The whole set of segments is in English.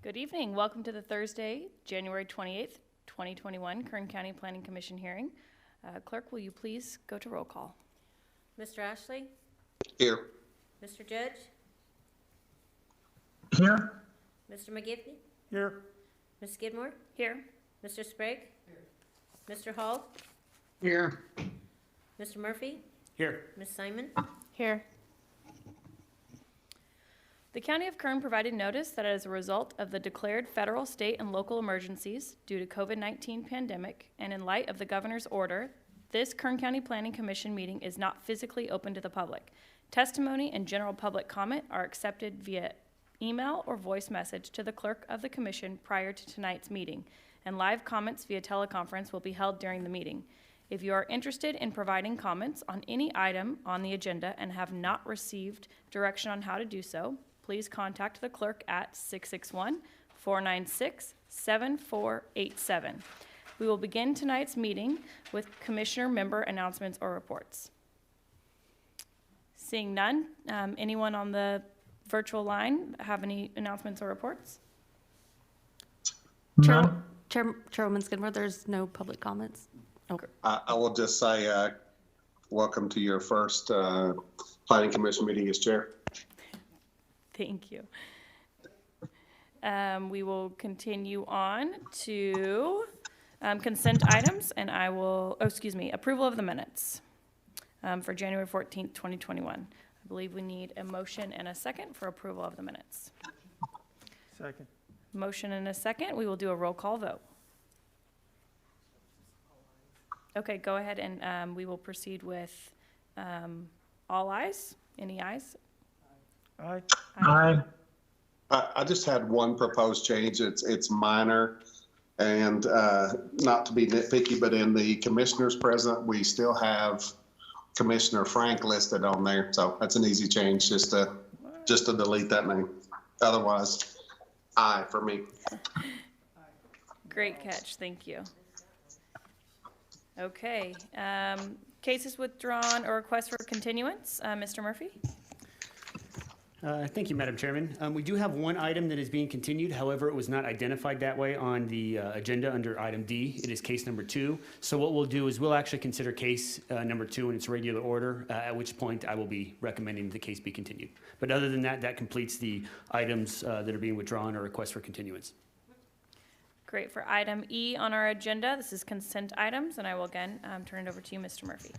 Good evening. Welcome to the Thursday, January 28th, 2021 Kern County Planning Commission hearing. Clerk, will you please go to roll call? Mr. Ashley? Here. Mr. Judge? Here. Mr. McGivney? Here. Ms. Skidmore? Here. Mr. Sprague? Here. Mr. Hall? Here. Mr. Murphy? Here. Ms. Simon? Here. The County of Kern provided notice that as a result of the declared federal, state, and local emergencies due to COVID-19 pandemic and in light of the governor's order, this Kern County Planning Commission meeting is not physically open to the public. Testimony and general public comment are accepted via email or voice message to the clerk of the commission prior to tonight's meeting, and live comments via teleconference will be held during the meeting. If you are interested in providing comments on any item on the agenda and have not received direction on how to do so, please contact the clerk at 661-496-7487. We will begin tonight's meeting with commissioner member announcements or reports. Seeing none, anyone on the virtual line have any announcements or reports? None. Chairwoman Skidmore, there's no public comments. Okay. I will just say welcome to your first Planning Commission meeting as chair. Thank you. We will continue on to consent items, and I will, approval of the minutes for January 14th, 2021. I believe we need a motion and a second for approval of the minutes. Second. Motion and a second. We will do a roll call vote. Okay, go ahead and we will proceed with all ayes. Any ayes? Aye. Aye. I just had one proposed change. It's minor, and not to be nitpicky, but in the commissioners present, we still have Commissioner Frank listed on there. So that's an easy change, just to delete that name. Otherwise, aye for me. Great catch. Thank you. Okay. Cases withdrawn or requests for continuance. Mr. Murphy? Thank you, Madam Chairman. We do have one item that is being continued. However, it was not identified that way on the agenda under item D. It is case number 2. So what we'll do is we'll actually consider case number 2 in its regular order, at which point I will be recommending the case be continued. But other than that, that completes the items that are being withdrawn or requests for continuance. Great. For item E on our agenda, this is consent items, and I will again turn it over to you, Mr. Murphy.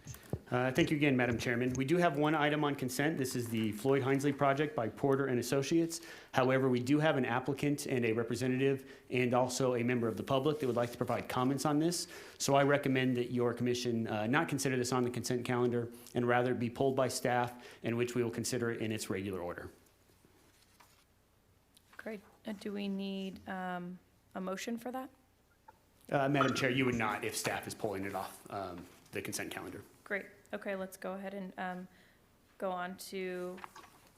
Thank you again, Madam Chairman. We do have one item on consent. This is the Floyd Hinsley project by Porter and Associates. However, we do have an applicant and a representative and also a member of the public that would like to provide comments on this. So I recommend that your commission not consider this on the consent calendar and rather be pulled by staff, in which we will consider it in its regular order. Great. Do we need a motion for that? Madam Chair, you would not if staff is pulling it off the consent calendar. Great. Okay, let's go ahead and go on to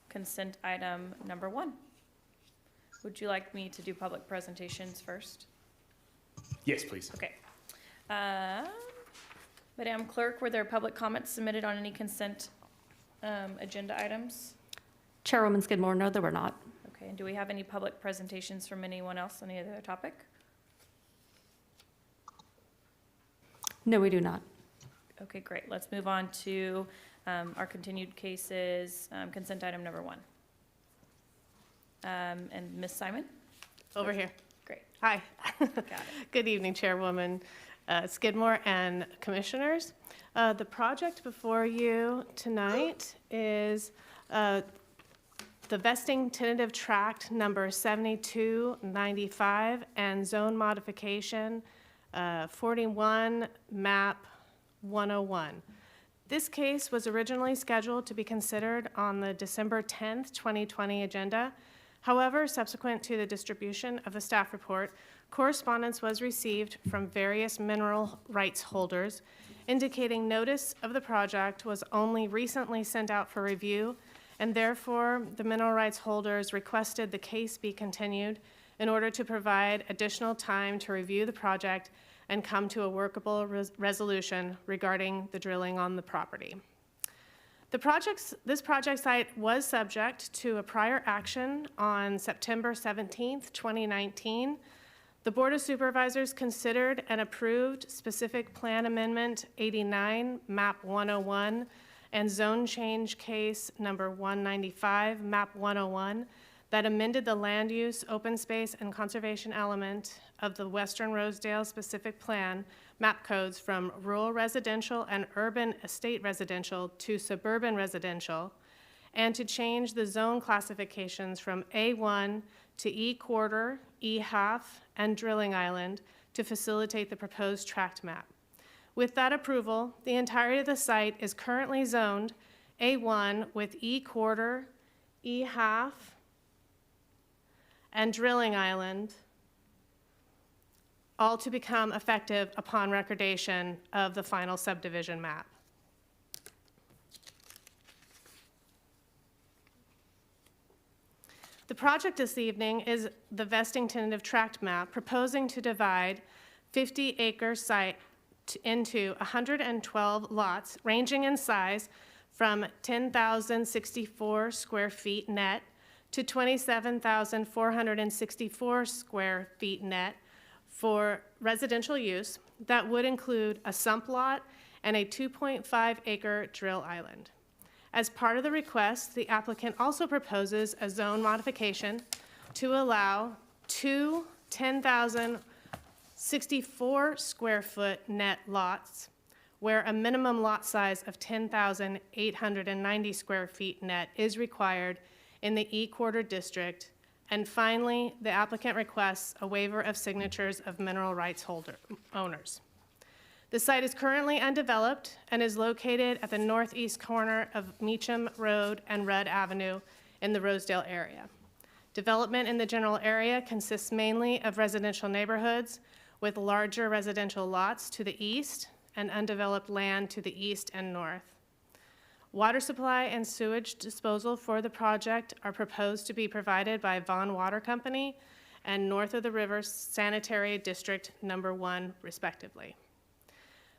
consent item number 1. Would you like me to do public presentations first? Yes, please. Okay. Madam Clerk, were there public comments submitted on any consent agenda items? Chairwoman Skidmore, no, there were not. Okay, and do we have any public presentations from anyone else on any other topic? No, we do not. Okay, great. Let's move on to our continued cases, consent item number 1. And Ms. Simon? Over here. Great. Hi. Got it. Good evening, Chairwoman Skidmore and Commissioners. The project before you tonight is the vesting tentative tract number 7295 and zone modification 41 map 101. This case was originally scheduled to be considered on the December 10th, 2020 agenda. However, subsequent to the distribution of the staff report, correspondence was received from various mineral rights holders indicating notice of the project was only recently sent out for review, and therefore the mineral rights holders requested the case be continued in order to provide additional time to review the project and come to a workable resolution regarding the drilling on the property. This project site was subject to a prior action on September 17th, 2019. The Board of Supervisors considered and approved specific plan amendment 89, map 101, and zone change case number 195, map 101, that amended the land use, open space, and conservation element of the Western Rosedale specific plan map codes from rural residential and urban estate residential to suburban residential, and to change the zone classifications from A1 to E quarter, E half, and drilling island to facilitate the proposed tract map. With that approval, the entirety of the site is currently zoned A1 with E quarter, E half, and drilling island, all to become effective upon recordation of the final subdivision map. The project this evening is the vesting tentative tract map proposing to divide 50-acre site into 112 lots ranging in size from 10,064 square feet net to 27,464 square feet net for residential use that would include a sump lot and a 2.5-acre drill island. As part of the request, the applicant also proposes a zone modification to allow two 10,064 square foot net lots where a minimum lot size of 10,890 square feet net is required in the E quarter district. And finally, the applicant requests a waiver of signatures of mineral rights owners. The site is currently undeveloped and is located at the northeast corner of Meacham Road and Rudd Avenue in the Rosedale area. Development in the general area consists mainly of residential neighborhoods with larger residential lots to the east and undeveloped land to the east and north. Water supply and sewage disposal for the project are proposed to be provided by Vaughan Water Company and North of the River Sanitary District Number 1, respectively.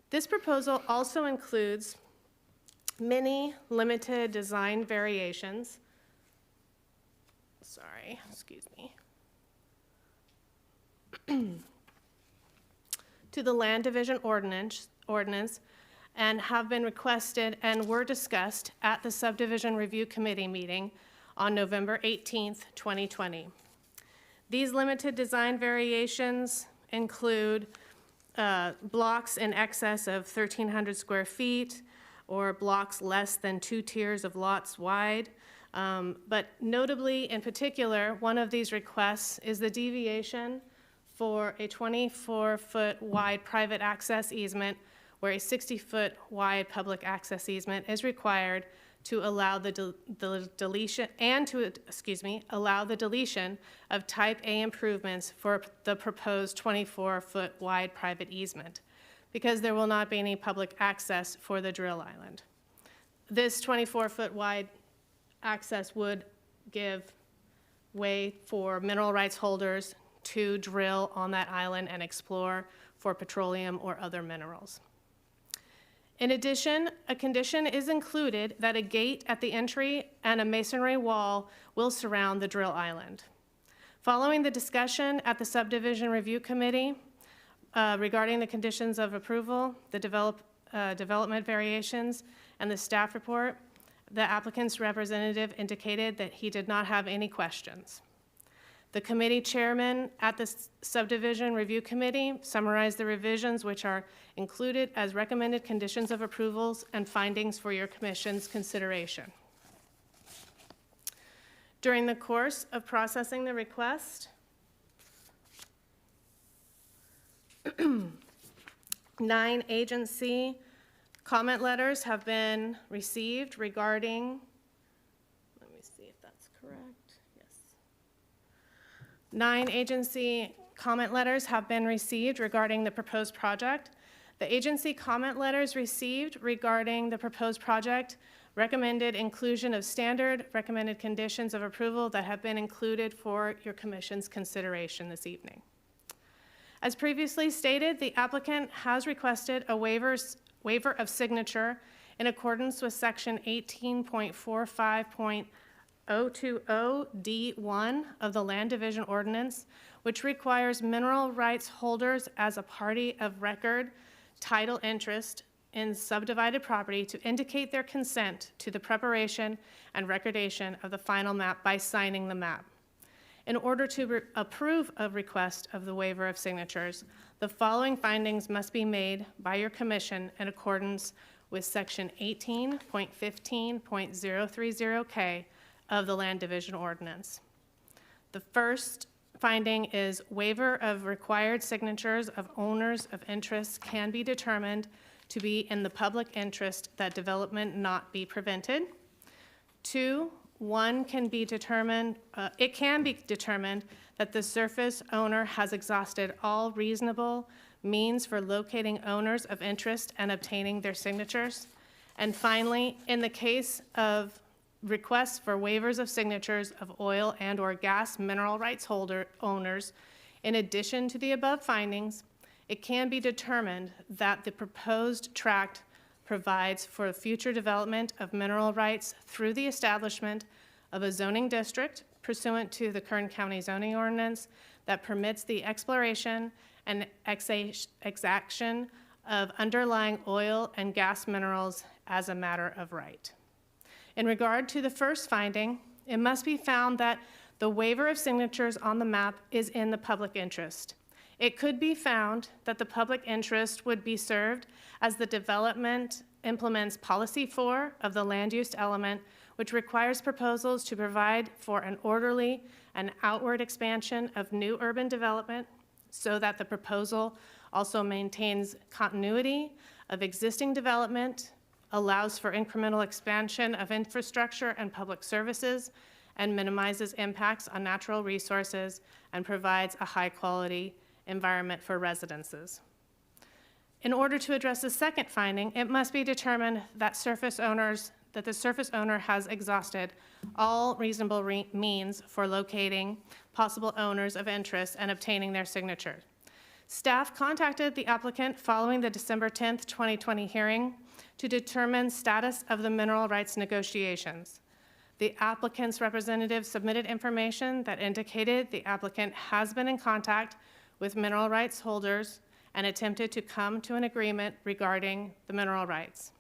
This proposal also includes many limited design variations. Sorry, excuse me. To the Land Division Ordinance and have been requested and were discussed at the Subdivision Review Committee meeting on November 18th, 2020. These limited design variations include blocks in excess of 1,300 square feet or blocks less than 2 tiers of lots wide. But notably, in particular, one of these requests is the deviation for a 24-foot wide private access easement where a 60-foot wide public access easement is required to allow the deletion allow the deletion of type A improvements for the proposed 24-foot wide private easement, because there will not be any public access for the drill island. This 24-foot wide access would give way for mineral rights holders to drill on that island and explore for petroleum or other minerals. In addition, a condition is included that a gate at the entry and a masonry wall will surround the drill island. Following the discussion at the Subdivision Review Committee regarding the conditions of approval, the development variations, and the staff report, the applicant's representative indicated that he did not have any questions. The committee chairman at the Subdivision Review Committee summarized the revisions which are included as recommended conditions of approvals and findings for your commission's consideration. During the course of processing the request, 9 agency comment letters have been received regarding, let me see if that's correct. 9 agency comment letters have been received regarding the proposed project. The agency comment letters received regarding the proposed project recommended inclusion of standard recommended conditions of approval that have been included for your commission's consideration this evening. As previously stated, the applicant has requested a waiver of signature in accordance with Section 18.45.020D1 of the Land Division Ordinance, which requires mineral rights holders as a party of record title interest in subdivided property to indicate their consent to the preparation and recordation of the final map by signing the map. In order to approve a request of the waiver of signatures, the following findings must be made by your commission in accordance with Section 18.15.030K of the Land Division Ordinance. The first finding is waiver of required signatures of owners of interest can be determined to be in the public interest that development not be prevented. 2, it can be determined that the surface owner has exhausted all reasonable means for locating owners of interest and obtaining their signatures. And finally, in the case of requests for waivers of signatures of oil and/or gas mineral rights owners, in addition to the above findings, it can be determined that the proposed tract provides for future development of mineral rights through the establishment of a zoning district pursuant to the Kern County zoning ordinance that permits the exploration and extraction of underlying oil and gas minerals as a matter of right. In regard to the first finding, it must be found that the waiver of signatures on the map is in the public interest. It could be found that the public interest would be served as the development implements Policy 4 of the land use element, which requires proposals to provide for an orderly and outward expansion of new urban development so that the proposal also maintains continuity of existing development, allows for incremental expansion of infrastructure and public services, and minimizes impacts on natural resources and provides a high-quality environment for residences. In order to address the second finding, it must be determined that the surface owner has exhausted all reasonable means for locating possible owners of interest and obtaining their signature. Staff contacted the applicant following the December 10th, 2020 hearing to determine status of the mineral rights negotiations. The applicant's representative submitted information that indicated the applicant has been in contact with mineral rights holders and attempted to come to an agreement regarding the mineral rights.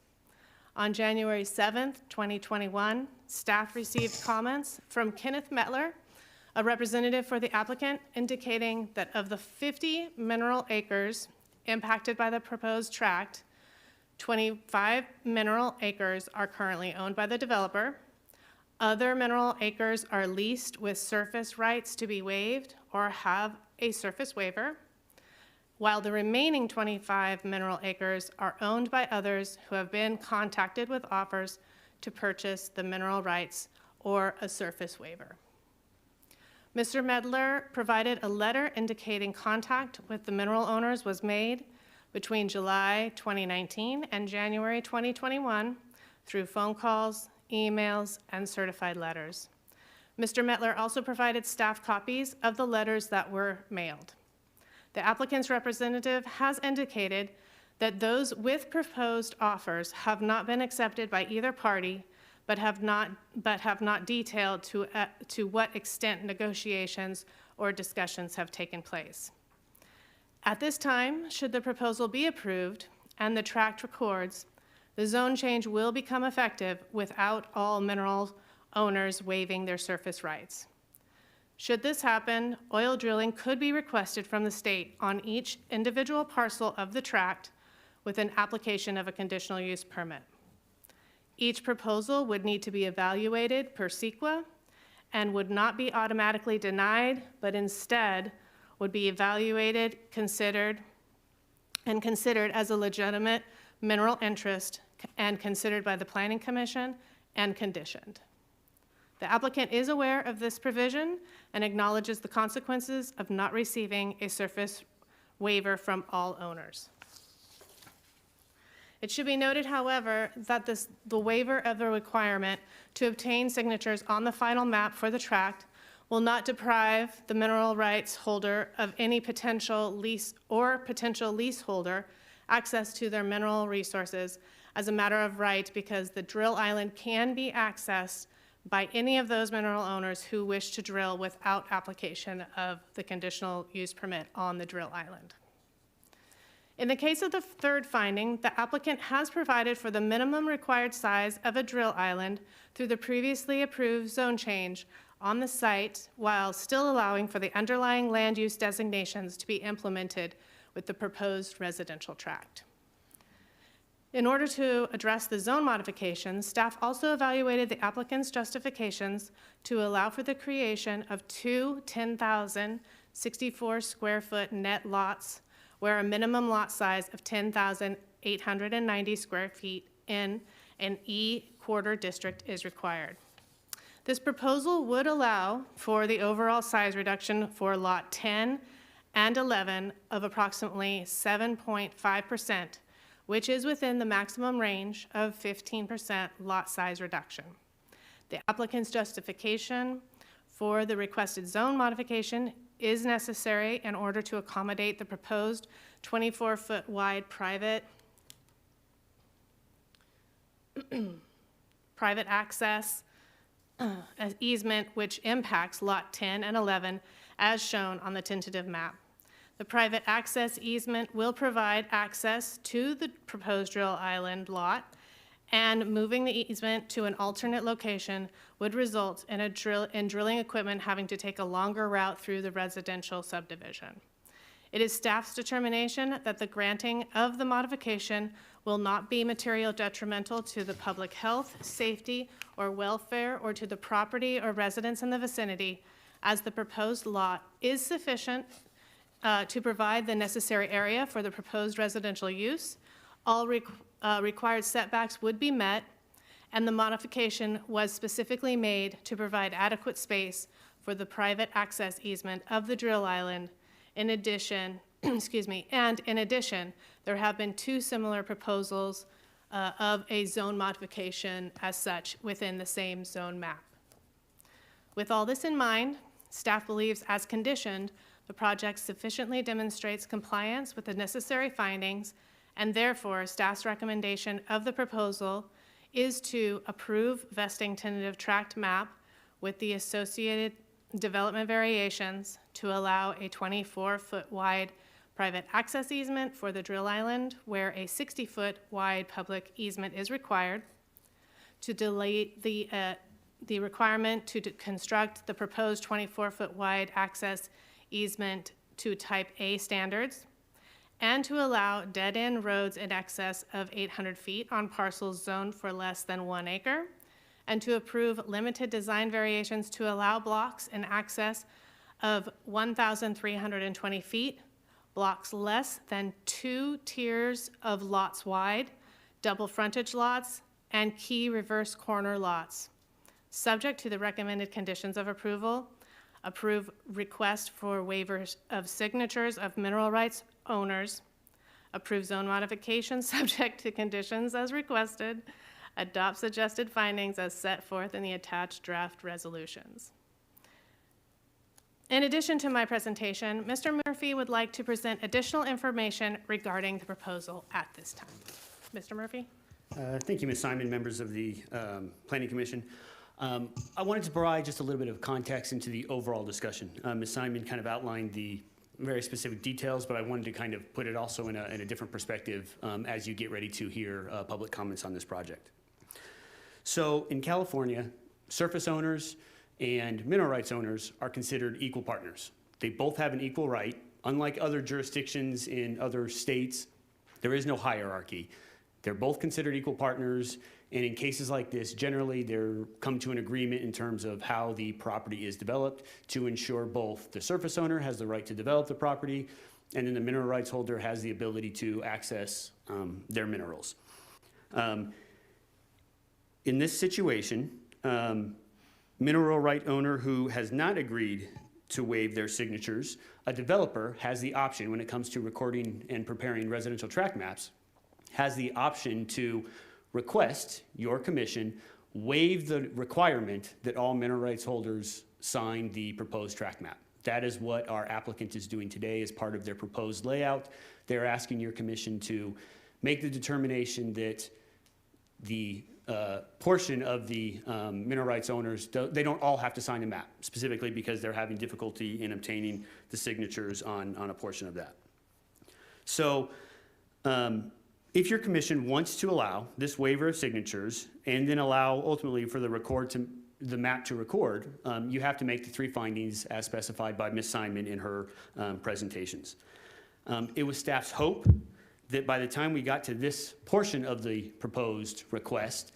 On January 7th, 2021, staff received comments from Kenneth Metler, a representative for the applicant, indicating that of the 50 mineral acres impacted by the proposed tract, 25 mineral acres are currently owned by the developer. Other mineral acres are leased with surface rights to be waived or have a surface waiver, while the remaining 25 mineral acres are owned by others who have been contacted with offers to purchase the mineral rights or a surface waiver. Mr. Medler provided a letter indicating contact with the mineral owners was made between July 2019 and January 2021 through phone calls, emails, and certified letters. Mr. Metler also provided staff copies of the letters that were mailed. The applicant's representative has indicated that those with proposed offers have not been accepted by either party, but have not detailed to what extent negotiations or discussions have taken place. At this time, should the proposal be approved and the tract records, the zone change will become effective without all mineral owners waiving their surface rights. Should this happen, oil drilling could be requested from the state on each individual parcel of the tract with an application of a conditional use permit. Each proposal would need to be evaluated per CEQA and would not be automatically denied, but instead would be evaluated, considered as a legitimate mineral interest and considered by the Planning Commission and conditioned. The applicant is aware of this provision and acknowledges the consequences of not receiving a surface waiver from all owners. It should be noted, however, that the waiver of the requirement to obtain signatures on the final map for the tract will not deprive the mineral rights holder of any potential lease or potential leaseholder access to their mineral resources as a matter of right because the drill island can be accessed by any of those mineral owners who wish to drill without application of the conditional use permit on the drill island. In the case of the third finding, the applicant has provided for the minimum required size of a drill island through the previously approved zone change on the site while still allowing for the underlying land use designations to be implemented with the proposed residential tract. In order to address the zone modifications, staff also evaluated the applicant's justifications to allow for the creation of two 10,064 square foot net lots where a minimum lot size of 10,890 square feet in an E quarter district is required. This proposal would allow for the overall size reduction for Lot 10 and 11 of approximately 7.5%, which is within the maximum range of 15% lot size reduction. The applicant's justification for the requested zone modification is necessary in order to accommodate the proposed 24-foot wide private access easement which impacts Lot 10 and 11 as shown on the tentative map. The private access easement will provide access to the proposed drill island lot, and moving the easement to an alternate location would result in drilling equipment having to take a longer route through the residential subdivision. It is staff's determination that the granting of the modification will not be material detrimental to the public health, safety, or welfare, or to the property or residents in the vicinity, as the proposed lot is sufficient to provide the necessary area for the proposed residential use. All required setbacks would be met, and the modification was specifically made to provide adequate space for the private access easement of the drill island. In addition, there have been two similar proposals of a zone modification as such within the same zone map. With all this in mind, staff believes, as conditioned, the project sufficiently demonstrates compliance with the necessary findings, and therefore staff's recommendation of the proposal is to approve vesting tentative tract map with the associated development variations to allow a 24-foot wide private access easement for the drill island where a 60-foot wide public easement is required, to delete the requirement to construct the proposed 24-foot wide access easement to type A standards, and to allow dead-end roads in excess of 800 feet on parcels zoned for less than 1 acre, and to approve limited design variations to allow blocks in excess of 1,320 feet, blocks less than 2 tiers of lots wide, double frontage lots, and key reverse corner lots. Subject to the recommended conditions of approval, approve request for waivers of signatures of mineral rights owners, approve zone modifications subject to conditions as requested, adopt suggested findings as set forth in the attached draft resolutions. In addition to my presentation, Mr. Murphy would like to present additional information regarding the proposal at this time. Mr. Murphy? Thank you, Ms. Simon, members of the Planning Commission. I wanted to provide just a little bit of context into the overall discussion. Ms. Simon kind of outlined the very specific details, but I wanted to kind of put it also in a different perspective as you get ready to hear public comments on this project. So in California, surface owners and mineral rights owners are considered equal partners. They both have an equal right. Unlike other jurisdictions in other states, there is no hierarchy. They're both considered equal partners, and in cases like this, generally they're come to an agreement in terms of how the property is developed to ensure both the surface owner has the right to develop the property, and then the mineral rights holder has the ability to access their minerals. In this situation, mineral right owner who has not agreed to waive their signatures, a developer has the option when it comes to recording and preparing residential tract maps, has the option to request your commission waive the requirement that all mineral rights holders sign the proposed tract map. That is what our applicant is doing today as part of their proposed layout. They're asking your commission to make the determination that the portion of the mineral rights owners, they don't all have to sign the map, specifically because they're having difficulty in obtaining the signatures on a portion of that. So if your commission wants to allow this waiver of signatures and then allow ultimately for the map to record, you have to make the 3 findings as specified by Ms. Simon in her presentations. It was staff's hope that by the time we got to this portion of the proposed request,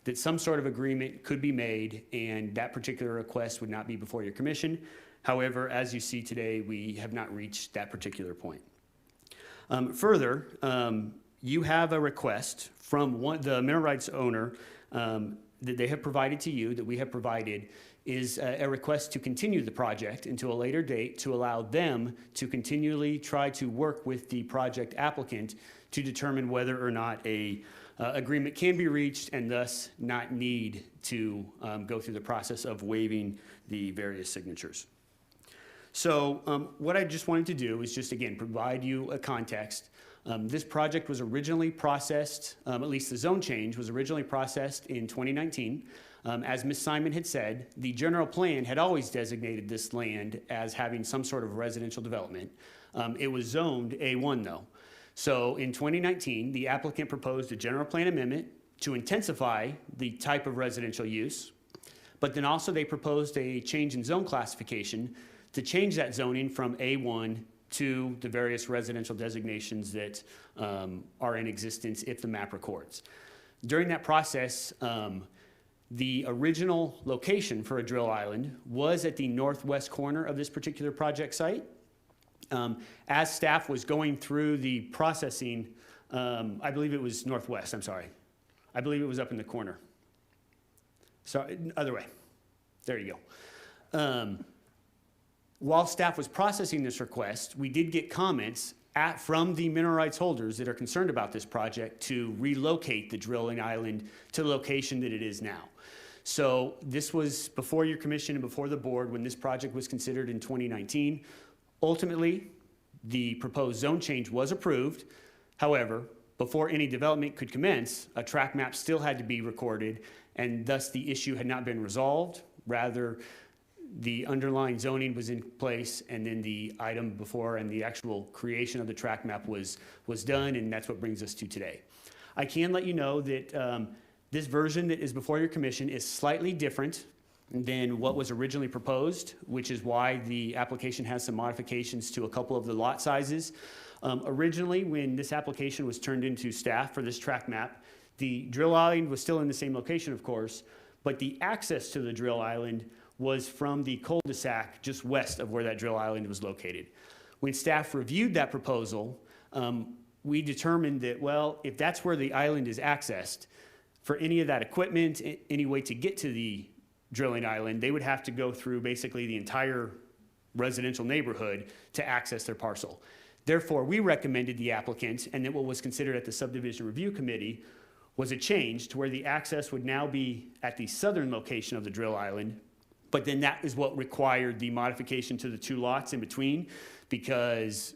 that some sort of agreement could be made and that particular request would not be before your commission. However, as you see today, we have not reached that particular point. Further, you have a request from the mineral rights owner that they have provided to you, that we have provided, is a request to continue the project into a later date to allow them to continually try to work with the project applicant to determine whether or not a agreement can be reached and thus not need to go through the process of waiving the various signatures. So what I just wanted to do is just, again, provide you a context. This project was originally processed, at least the zone change was originally processed in 2019. As Ms. Simon had said, the general plan had always designated this land as having some sort of residential development. It was zoned A1 though. So in 2019, the applicant proposed a general plan amendment to intensify the type of residential use, but then also they proposed a change in zone classification to change that zoning from A1 to the various residential designations that are in existence if the map records. During that process, the original location for a drill island was at the northwest corner of this particular project site. As staff was going through the processing, I believe it was northwest, I'm sorry. I believe it was up in the corner. Sorry, other way. There you go. While staff was processing this request, we did get comments from the mineral rights holders that are concerned about this project to relocate the drilling island to the location that it is now. So this was before your commission and before the board when this project was considered in 2019. Ultimately, the proposed zone change was approved. However, before any development could commence, a track map still had to be recorded, and thus the issue had not been resolved. Rather, the underlying zoning was in place, and then the item before and the actual creation of the track map was done, and that's what brings us to today. I can let you know that this version that is before your commission is slightly different than what was originally proposed, which is why the application has some modifications to a couple of the lot sizes. Originally, when this application was turned into staff for this track map, the drill island was still in the same location, of course, but the access to the drill island was from the cul-de-sac just west of where that drill island was located. When staff reviewed that proposal, we determined that, well, if that's where the island is accessed, for any of that equipment, any way to get to the drilling island, they would have to go through basically the entire residential neighborhood to access their parcel. Therefore, we recommended the applicant, and that what was considered at the subdivision review committee was a change to where the access would now be at the southern location of the drill island, but then that is what required the modification to the 2 lots in between, because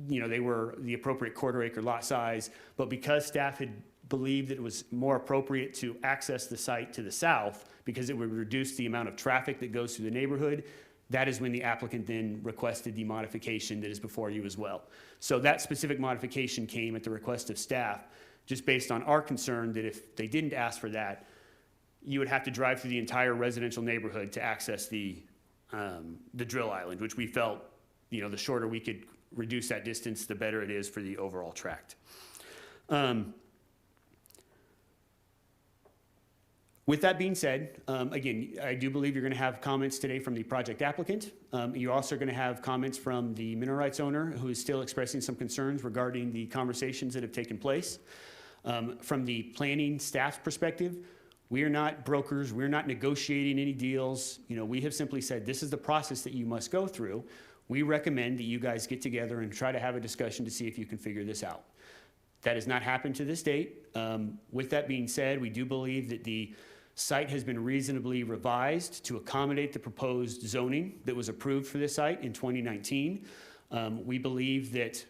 they were the appropriate quarter-acre lot size, but because staff had believed that it was more appropriate to access the site to the south because it would reduce the amount of traffic that goes through the neighborhood, that is when the applicant then requested the modification that is before you as well. So that specific modification came at the request of staff, just based on our concern that if they didn't ask for that, you would have to drive through the entire residential neighborhood to access the drill island, which we felt, the shorter we could reduce that distance, the better it is for the overall tract. With that being said, again, I do believe you're going to have comments today from the project applicant. You're also going to have comments from the mineral rights owner who is still expressing some concerns regarding the conversations that have taken place. From the planning staff's perspective, we are not brokers. We're not negotiating any deals. We have simply said this is the process that you must go through. We recommend that you guys get together and try to have a discussion to see if you can figure this out. That has not happened to this date. With that being said, we do believe that the site has been reasonably revised to accommodate the proposed zoning that was approved for this site in 2019. We believe that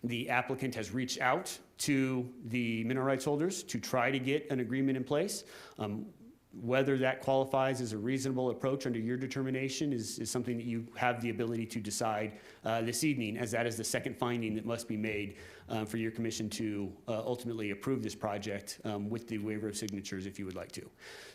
the applicant has reached out to the mineral rights holders to try to get an agreement in place. Whether that qualifies as a reasonable approach under your determination is something that you have the ability to decide this evening, as that is the second finding that must be made for your commission to ultimately approve this project with the waiver of signatures if you would like to.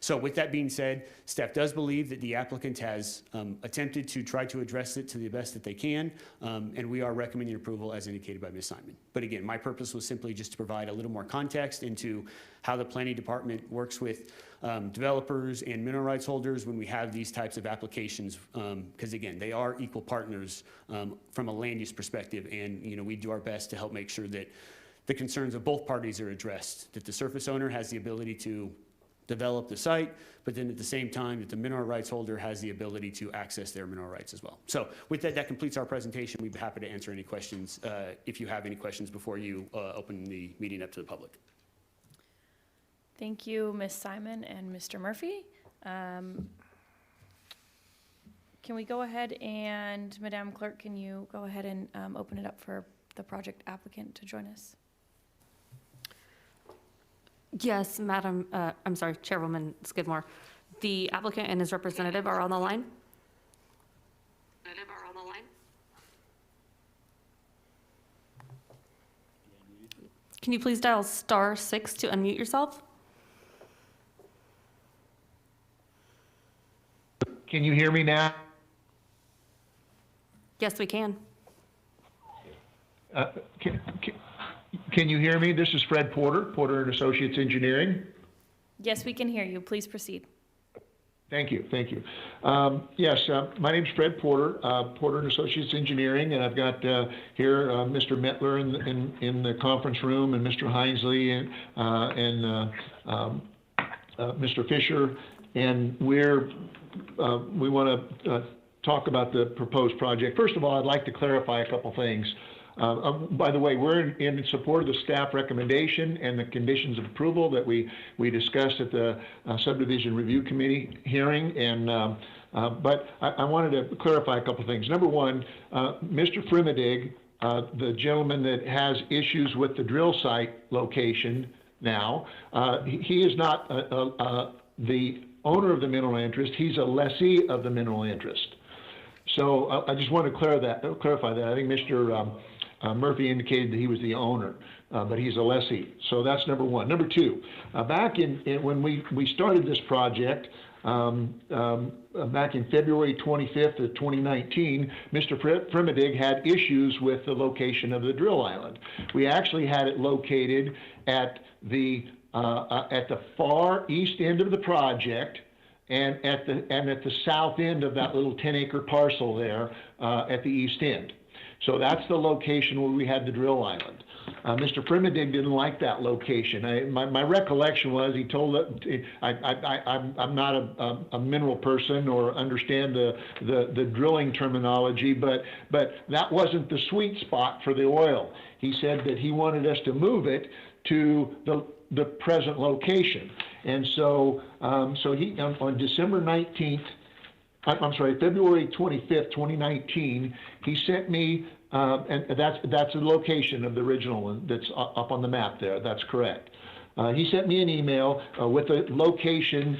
So with that being said, staff does believe that the applicant has attempted to try to address it to the best that they can, and we are recommending approval as indicated by Ms. Simon. But again, my purpose was simply just to provide a little more context into how the planning department works with developers and mineral rights holders when we have these types of applications, because again, they are equal partners from a land use perspective, and we do our best to help make sure that the concerns of both parties are addressed, that the surface owner has the ability to develop the site, but then at the same time that the mineral rights holder has the ability to access their mineral rights as well. So with that, that completes our presentation. We'd be happy to answer any questions if you have any questions before you open the meeting up to the public. Thank you, Ms. Simon and Mr. Murphy. Can we go ahead and, Madam Clerk, can you go ahead and open it up for the project applicant to join us? Yes, Madam, I'm sorry, Chairwoman Skidmore. The applicant and his representative are on the line. Can you please dial *6 to unmute yourself? Can you hear me now? Yes, we can. Can you hear me? This is Fred Porter, Porter and Associates Engineering. Yes, we can hear you. Please proceed. Thank you, thank you. Yes, my name's Fred Porter, Porter and Associates Engineering, and I've got here Mr. Mettler in the conference room, and Mr. Hinsley and Mr. Fisher, and we want to talk about the proposed project. First of all, I'd like to clarify a couple things. By the way, we're in support of the staff recommendation and the conditions of approval that we discussed at the Subdivision Review Committee hearing. And but I wanted to clarify a couple things. Number one, Mr. Frimidig, the gentleman that has issues with the drill site location now, he is not the owner of the mineral interest. He's a lessee of the mineral interest. So I just want to clarify that. I think Mr. Murphy indicated that he was the owner, but he's a lessee. So that's number one. Number two, back when we started this project, back in February 25th of 2019, Mr. Frimidig had issues with the location of the drill island. We actually had it located at the far east end of the project, and at the south end of that little 10-acre parcel there at the east end. So that's the location where we had the drill island. Mr. Frimidig didn't like that location. My recollection was he told I'm not a mineral person or understand the drilling terminology, but that wasn't the sweet spot for the oil. He said that he wanted us to move it to the present location. And so he on December 19th, February 25th, 2019, he sent me, and that's the location of the original one that's up on the map there. That's correct. He sent me an email with a location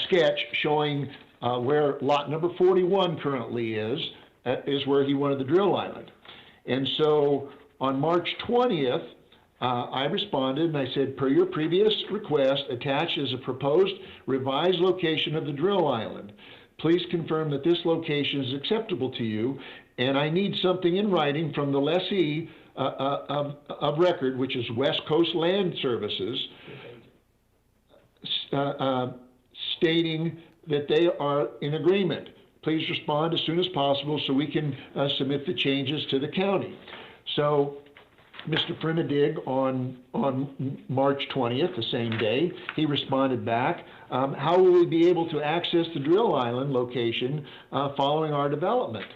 sketch showing where lot number 41 currently is where he wanted the drill island. And so on March 20th, I responded and I said, per your previous request, attached is a proposed revised location of the drill island. Please confirm that this location is acceptable to you, and I need something in writing from the lessee of record, which is West Coast Land Services, stating that they are in agreement. Please respond as soon as possible so we can submit the changes to the county. So Mr. Frimidig on March 20th, the same day, he responded back, how will we be able to access the drill island location following our development?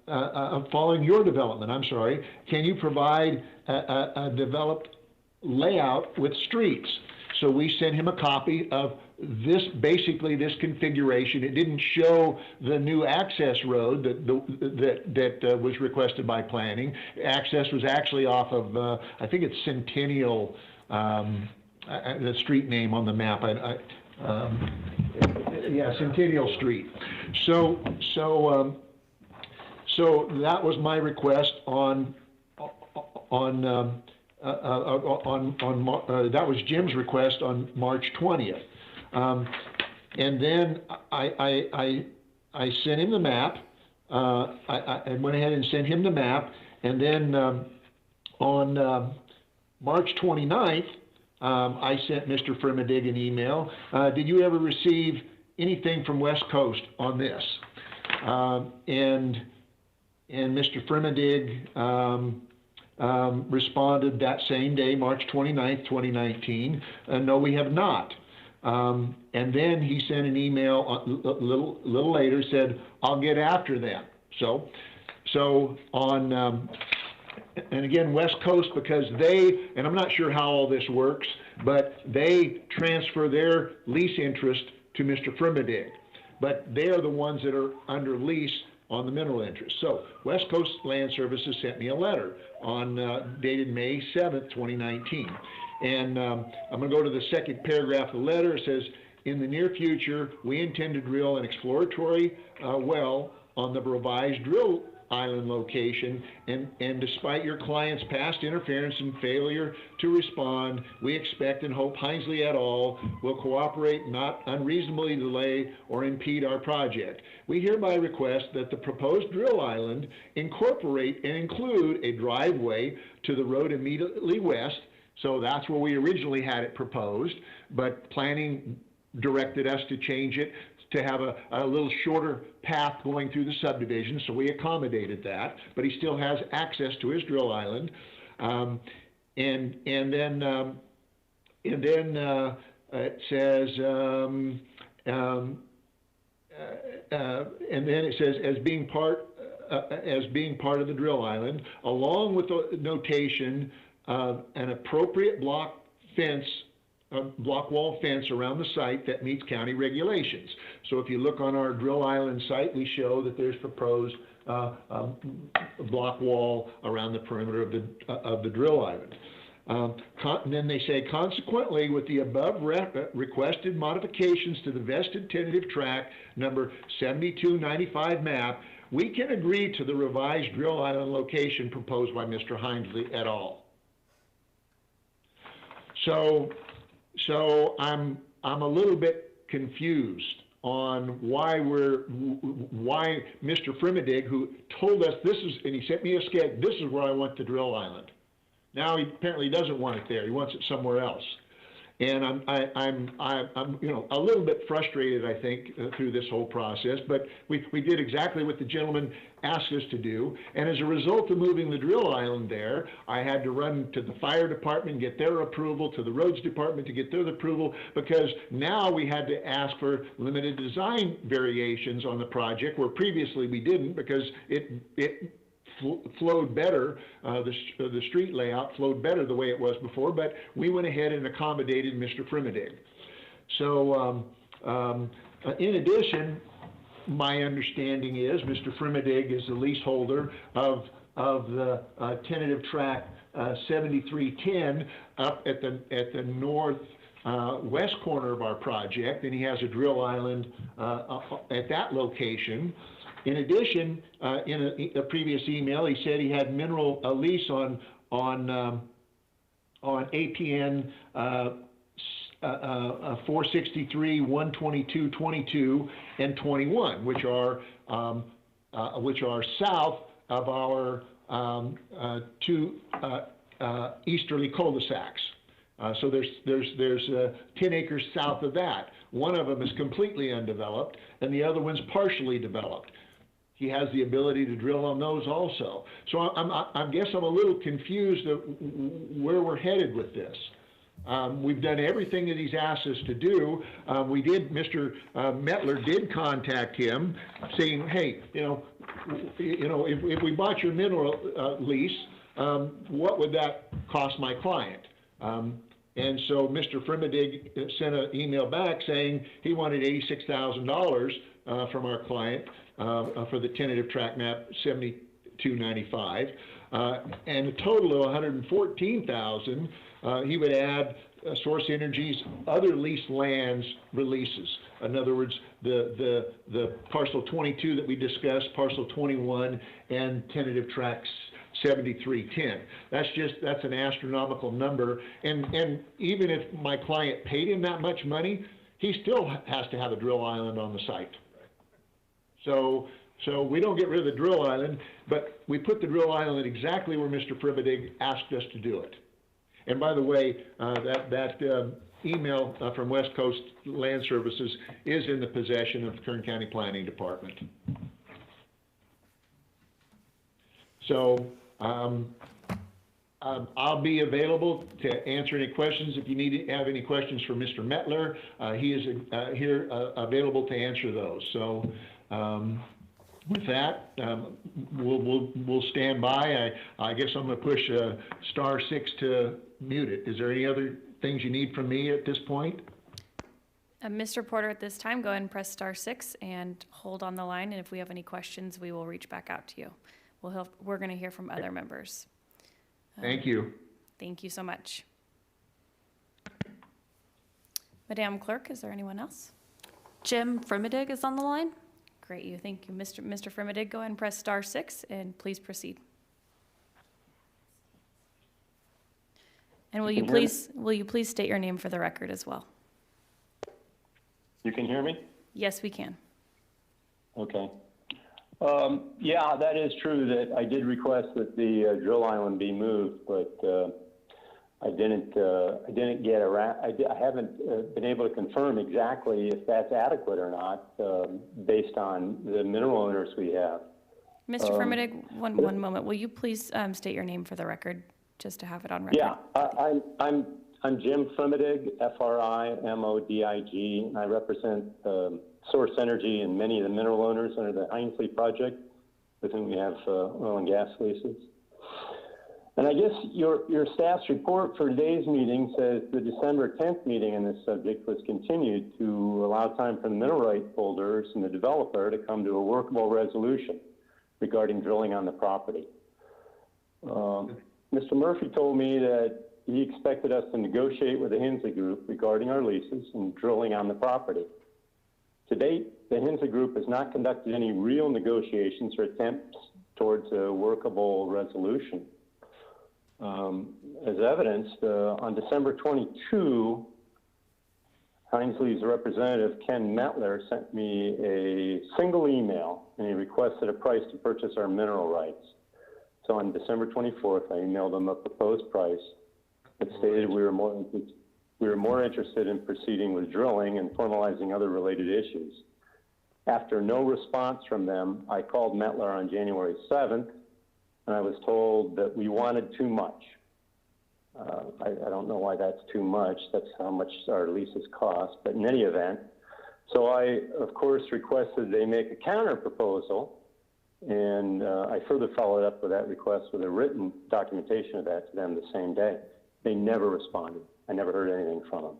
Following your development, I'm sorry. Can you provide a developed layout with streets? So we sent him a copy of basically this configuration. It didn't show the new access road that was requested by planning. Access was actually off of, I think it's Centennial, the street name on the map. Centennial Street. So that was my request that was Jim's request on March 20th. And then I sent him the map. I went ahead and sent him the map. And then on March 29th, I sent Mr. Firmadig an email. Did you ever receive anything from West Coast on this? And Mr. Firmadig responded that same day, March 29th, 2019, no, we have not. And then he sent an email a little later, said, I'll get after them. So on, and again, West Coast, because they, and I'm not sure how all this works, but they transfer their lease interest to Mr. Firmadig. But they are the ones that are under lease on the mineral interest. So West Coast Land Services sent me a letter on dated May 7th, 2019. And I'm going to go to the second paragraph of the letter. It says, in the near future, we intend to drill an exploratory well on the revised drill island location, and despite your client's past interference and failure to respond, we expect and hope Hinsley et al. Will cooperate, not unreasonably delay or impede our project. We hereby request that the proposed drill island incorporate and include a driveway to the road immediately west. So that's where we originally had it proposed, but planning directed us to change it to have a little shorter path going through the subdivision, so we accommodated that, but he still has access to his drill island. And then it says, and then it says, as being part of the drill island, along with the notation of an appropriate block wall fence around the site that meets county regulations. So if you look on our drill island site, we show that there's proposed block wall around the perimeter of the drill island. And then they say, consequently, with the above requested modifications to the vested tentative tract number 7295 map, we can agree to the revised drill island location proposed by Mr. Hinsley et al. So I'm a little bit confused on why Mr. Firmadig, who told us this is, and he sent me a sketch, this is where I want the drill island. Now he apparently doesn't want it there. He wants it somewhere else. And I'm a little bit frustrated, I think, through this whole process, but we did exactly what the gentleman asked us to do. And as a result of moving the drill island there, I had to run to the fire department, get their approval, to the roads department to get their approval, because now we had to ask for limited design variations on the project, where previously we didn't, because it flowed better, the street layout flowed better the way it was before, but we went ahead and accommodated Mr. Firmadig. So in addition, my understanding is Mr. Firmadig is the leaseholder of the tentative tract 7310 up at the north west corner of our project, and he has a drill island at that location. In addition, in a previous email, he said he had a lease on APN 463, 122, 22, and 21, which are south of our two easterly cul-de-sacs. So there's 10 acres south of that. One of them is completely undeveloped, and the other one's partially developed. He has the ability to drill on those also. So I guess I'm a little confused of where we're headed with this. We've done everything that he's asked us to do. Mr. Metler did contact him saying, hey, if we bought your mineral lease, what would that cost my client? And so Mr. Frimidig sent an email back saying he wanted $86,000 from our client for the tentative track map 7295, and a total of $114,000 he would add Source Energy's other leased lands releases. In other words, the parcel 22 that we discussed, parcel 21, and tentative tracks 7310. That's an astronomical number. And even if my client paid him that much money, he still has to have a drill island on the site. So we don't get rid of the drill island, but we put the drill island exactly where Mr. Frimidig asked us to do it. And by the way, that email from West Coast Land Services is in the possession of the Kern County Planning Department. So I'll be available to answer any questions. If you have any questions for Mr. Mettler, he is here available to answer those. So with that, we'll stand by. I guess I'm going to push *6 to mute it. Is there any other things you need from me at this point? Mr. Porter, at this time, go ahead and press *6 and hold on the line. And if we have any questions, we will reach back out to you. We're going to hear from other members. Thank you. Thank you so much. Madam Clerk, is there anyone else? Jim Frimidig is on the line. Great, thank you. Mr. Frimidig, go ahead and press *6 and please proceed. And will you please state your name for the record as well? You can hear me? Yes, we can. Okay. Yeah, that is true that I did request that the drill island be moved, but I didn't get around. I haven't been able to confirm exactly if that's adequate or not, based on the mineral owners we have. Mr. Frimidig, one moment. Will you please state your name for the record, just to have it on record? Yeah, I'm Jim Frimidig, F-R-I-M-O-D-I-G, and I represent Source Energy and many of the mineral owners under the Hinsley project, with whom we have oil and gas leases. And I guess your staff's report for today's meeting says the December 10th meeting on this subject was continued to allow time for the mineral right holders and the developer to come to a workable resolution regarding drilling on the property. Mr. Murphy told me that he expected us to negotiate with the Hinsley Group regarding our leases and drilling on the property. To date, the Hinsley Group has not conducted any real negotiations or attempts towards a workable resolution. As evidenced, on December 22, Hinsley's representative, Ken Mettler, sent me a single email, and he requested a price to purchase our mineral rights. So on December 24th, I emailed him a proposed price that stated we were more interested in proceeding with drilling and formalizing other related issues. After no response from them, I called Mettler on January 7th, and I was told that we wanted too much. I don't know why that's too much. That's how much our leases cost. But in any event, so I, of course, requested they make a counter proposal, and I further followed up with that request with a written documentation of that to them the same day. They never responded. I never heard anything from them.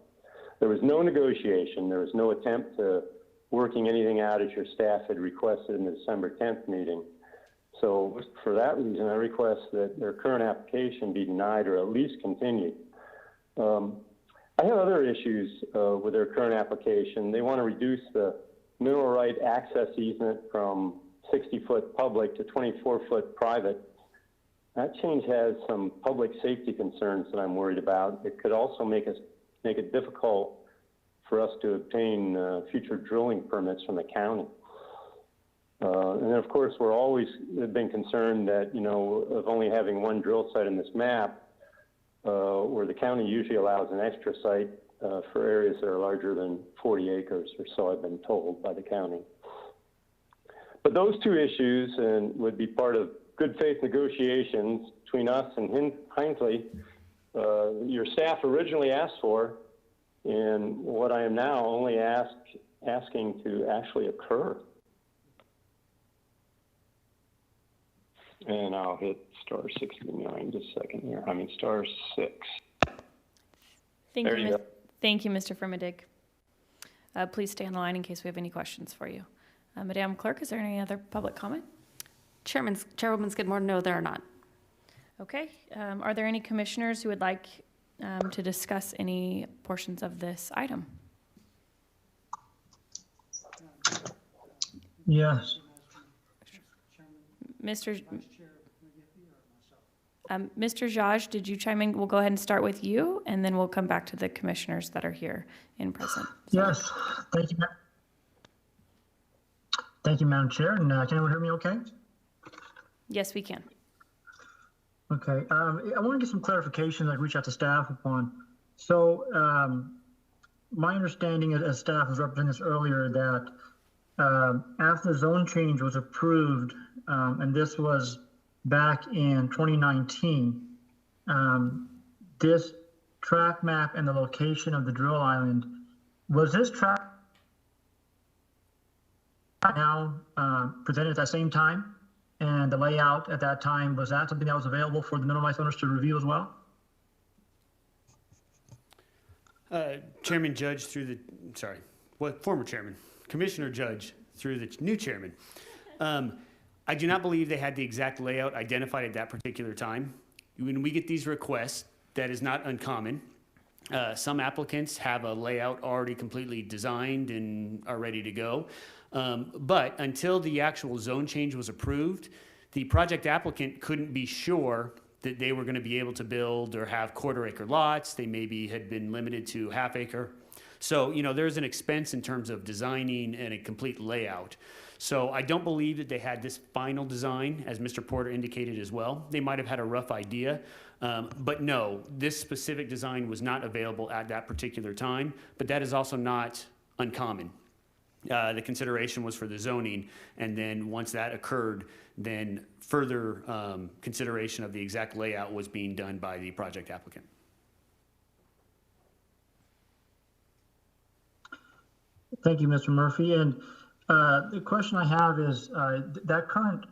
There was no negotiation. There was no attempt to working anything out as your staff had requested in the December 10th meeting. So for that reason, I request that their current application be denied or at least continued. I have other issues with their current application. They want to reduce the mineral right access easement from 60-foot public to 24-foot private. That change has some public safety concerns that I'm worried about. It could also make it difficult for us to obtain future drilling permits from the county. And then, of course, we're always been concerned that, of only having one drill site in this map, where the county usually allows an extra site for areas that are larger than 40 acres or so, I've been told by the county. But those two issues would be part of good faith negotiations between us and Hinsley, your staff originally asked for, and what I am now only asking to actually occur. And I'll hit *69 just a second here. *6. Thank There you, you Ms. go. Thank you, Mr. Frimidig. Please stay on the line in case we have any questions for you. Madam Clerk, is there any other public comment? Chairwoman Skidmore, no, there are not. Okay. Are there any commissioners who would like to discuss any portions of this item? Yes. Mr. Mr. Zhaj, did you chime in? We'll go ahead and start with you, and then we'll come back to the commissioners that are here in present. Yes, thank you. Thank you, Madam Chair. And can everyone hear me okay? Yes, we can. Okay. I want to get some clarification that I reached out to staff upon. So my understanding as staff was representing this earlier that after the zone change was approved, and this was back in 2019, this track map and the location of the drill island, was this track now presented at that same time? And the layout at that time, was that something that was available for the mineral rights owners to review as well? Chairman Judge through the, sorry, what, former chairman, Commissioner Judge through the new chairman. I do not believe they had the exact layout identified at that particular time. When we get these requests, that is not uncommon. Some applicants have a layout already completely designed and are ready to go. But until the actual zone change was approved, the project applicant couldn't be sure that they were going to be able to build or have quarter-acre lots. They maybe had been limited to half-acre. So, you know, there's an expense in terms of designing and a complete layout. So I don't believe that they had this final design, as Mr. Porter indicated as well. They might have had a rough idea, but no, this specific design was not available at that particular time, but that is also not uncommon. The consideration was for the zoning, and then once that occurred, then further consideration of the exact layout was being done by the project applicant. Thank you, Mr. Murphy. And the question I have is that current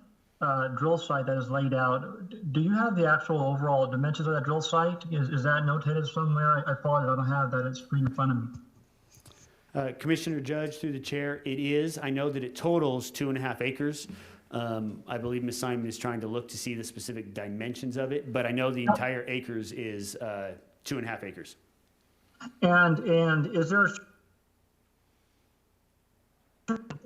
drill site that is laid out, do you have the actual overall dimensions of that drill site? Is that notated somewhere? I apologize, I don't have that. It's free in front of me. Commissioner Judge, through the chair, it is. I know that it totals 2.5 acres. I believe Ms. Simon is trying to look to see the specific dimensions of it, but I know the entire acres is 2.5 acres. And is there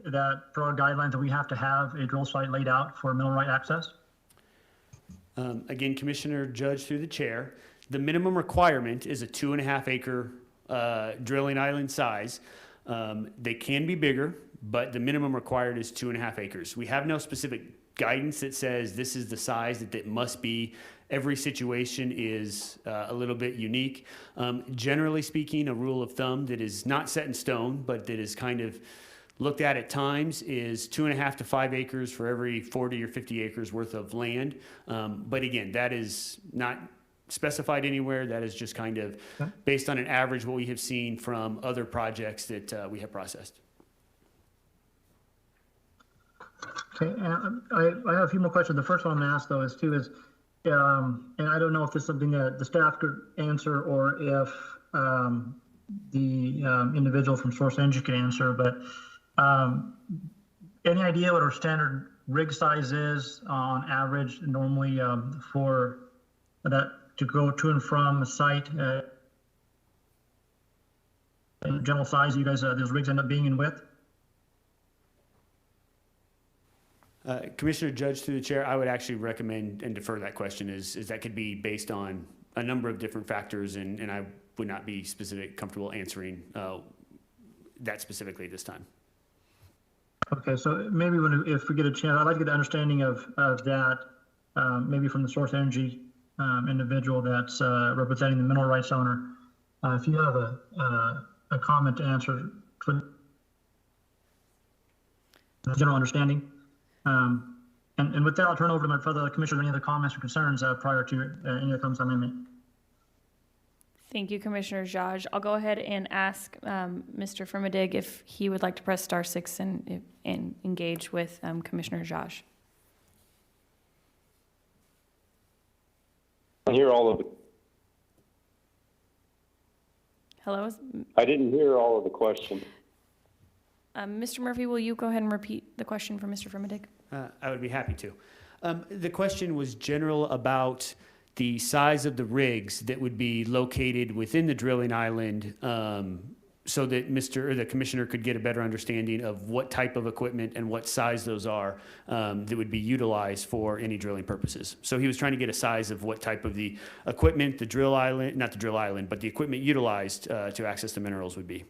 that for our guidelines that we have to have a drill site laid out for mineral right access? Again, Commissioner Judge, through the chair, the minimum requirement is a 2.5 acre drilling island size. They can be bigger, but the minimum required is 2.5 acres. We have no specific guidance that says this is the size that it must be. Every situation is a little bit unique. Generally speaking, a rule of thumb that is not set in stone, but that is kind of looked at times is 2.5 to 5 acres for every 40 or 50 acres worth of land. But again, that is not specified anywhere. That is just kind of based on an average what we have seen from other projects that we have processed. Okay, and I have a few more questions. The first one I'm going to ask though is and I don't know if this is something that the staff could answer or if the individual from Source Energy could answer, but any idea what our standard rig size is on average normally for that to go to and from a site? General size you guys those rigs end up being in width? Commissioner Judge, through the chair, I would actually recommend and defer that question is that could be based on a number of different factors, and I would not be comfortable answering that specifically at this time. Okay, so maybe if we get a chance, I'd like to get an understanding of that, maybe from the Source Energy individual that's representing the mineral rights owner. If you have a comment to answer for the general understanding. And with that, I'll turn over to my fellow commissioners. Any other comments or concerns prior to any other comments I may make? Thank you, Commissioner Zhaj. I'll go ahead and ask Mr. Frimidig if he would like to press *6 and engage with Commissioner Zhaj. I hear all of it. Hello? I didn't hear all of the question. Mr. Murphy, will you go ahead and repeat the question for Mr. Firmadig? I would be happy to. The question was general about the size of the rigs that would be located within the drilling island, so that the commissioner could get a better understanding of what type of equipment and what size those are that would be utilized for any drilling purposes. So he was trying to get a size of what type of the equipment, the drill island, not the drill island, but the equipment utilized to access the minerals would be.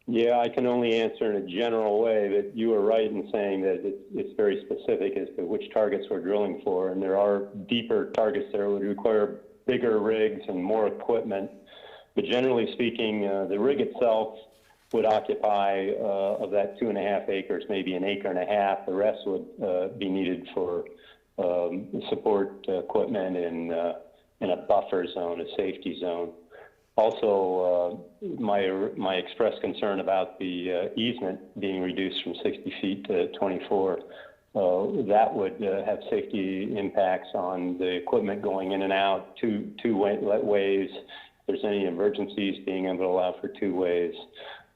Yeah, I can only answer in a general way, but you were right in saying that it's very specific as to which targets we're drilling for, and there are deeper targets that would require bigger rigs and more equipment. But generally speaking, the rig itself would occupy of that 2.5 acres, maybe 1.5 acres. The rest would be needed for support equipment in a buffer zone, a safety zone. Also, my expressed concern about the easement being reduced from 60 feet to 24, that would have safety impacts on the equipment going in and out, two ways. If there's any emergencies, being able to allow for 2 ways.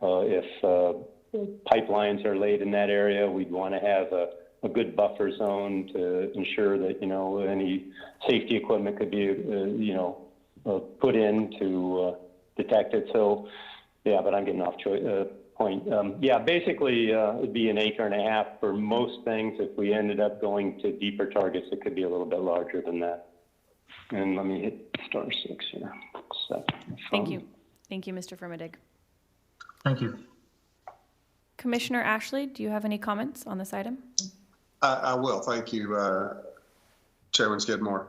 If pipelines are laid in that area, we'd want to have a good buffer zone to ensure that, any safety equipment could be, put in to detect it. So, yeah, but I'm getting off point. Basically, it'd be 1.5 acres for most things. If we ended up going to deeper targets, it could be a little bit larger than that. And let me hit *6 here. Thank you. Thank you, Mr. Firmadig. Thank you. Commissioner Ashley, do you have any comments on this item? I will. Thank you, Chairman Skidmore.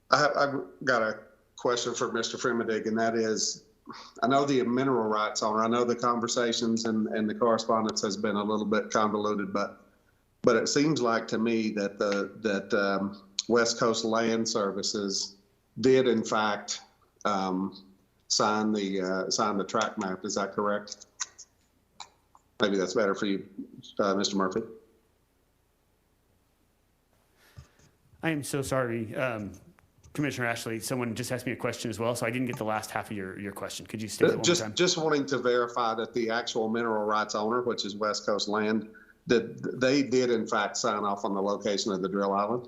I've got a question for Mr. Firmadig, and that is, I know the mineral rights owner, I know the conversations and the correspondence has been a little bit convoluted, but it seems like to me that West Coast Land Services did in fact sign the track map. Is that correct? Maybe that's better for you, Mr. Murphy. I am so sorry, Commissioner Ashley. Someone just asked me a question as well, so I didn't get the last half of your question. Could you state that one more time? Just wanting to verify that the actual mineral rights owner, which is West Coast Land, that they did in fact sign off on the location of the drill island.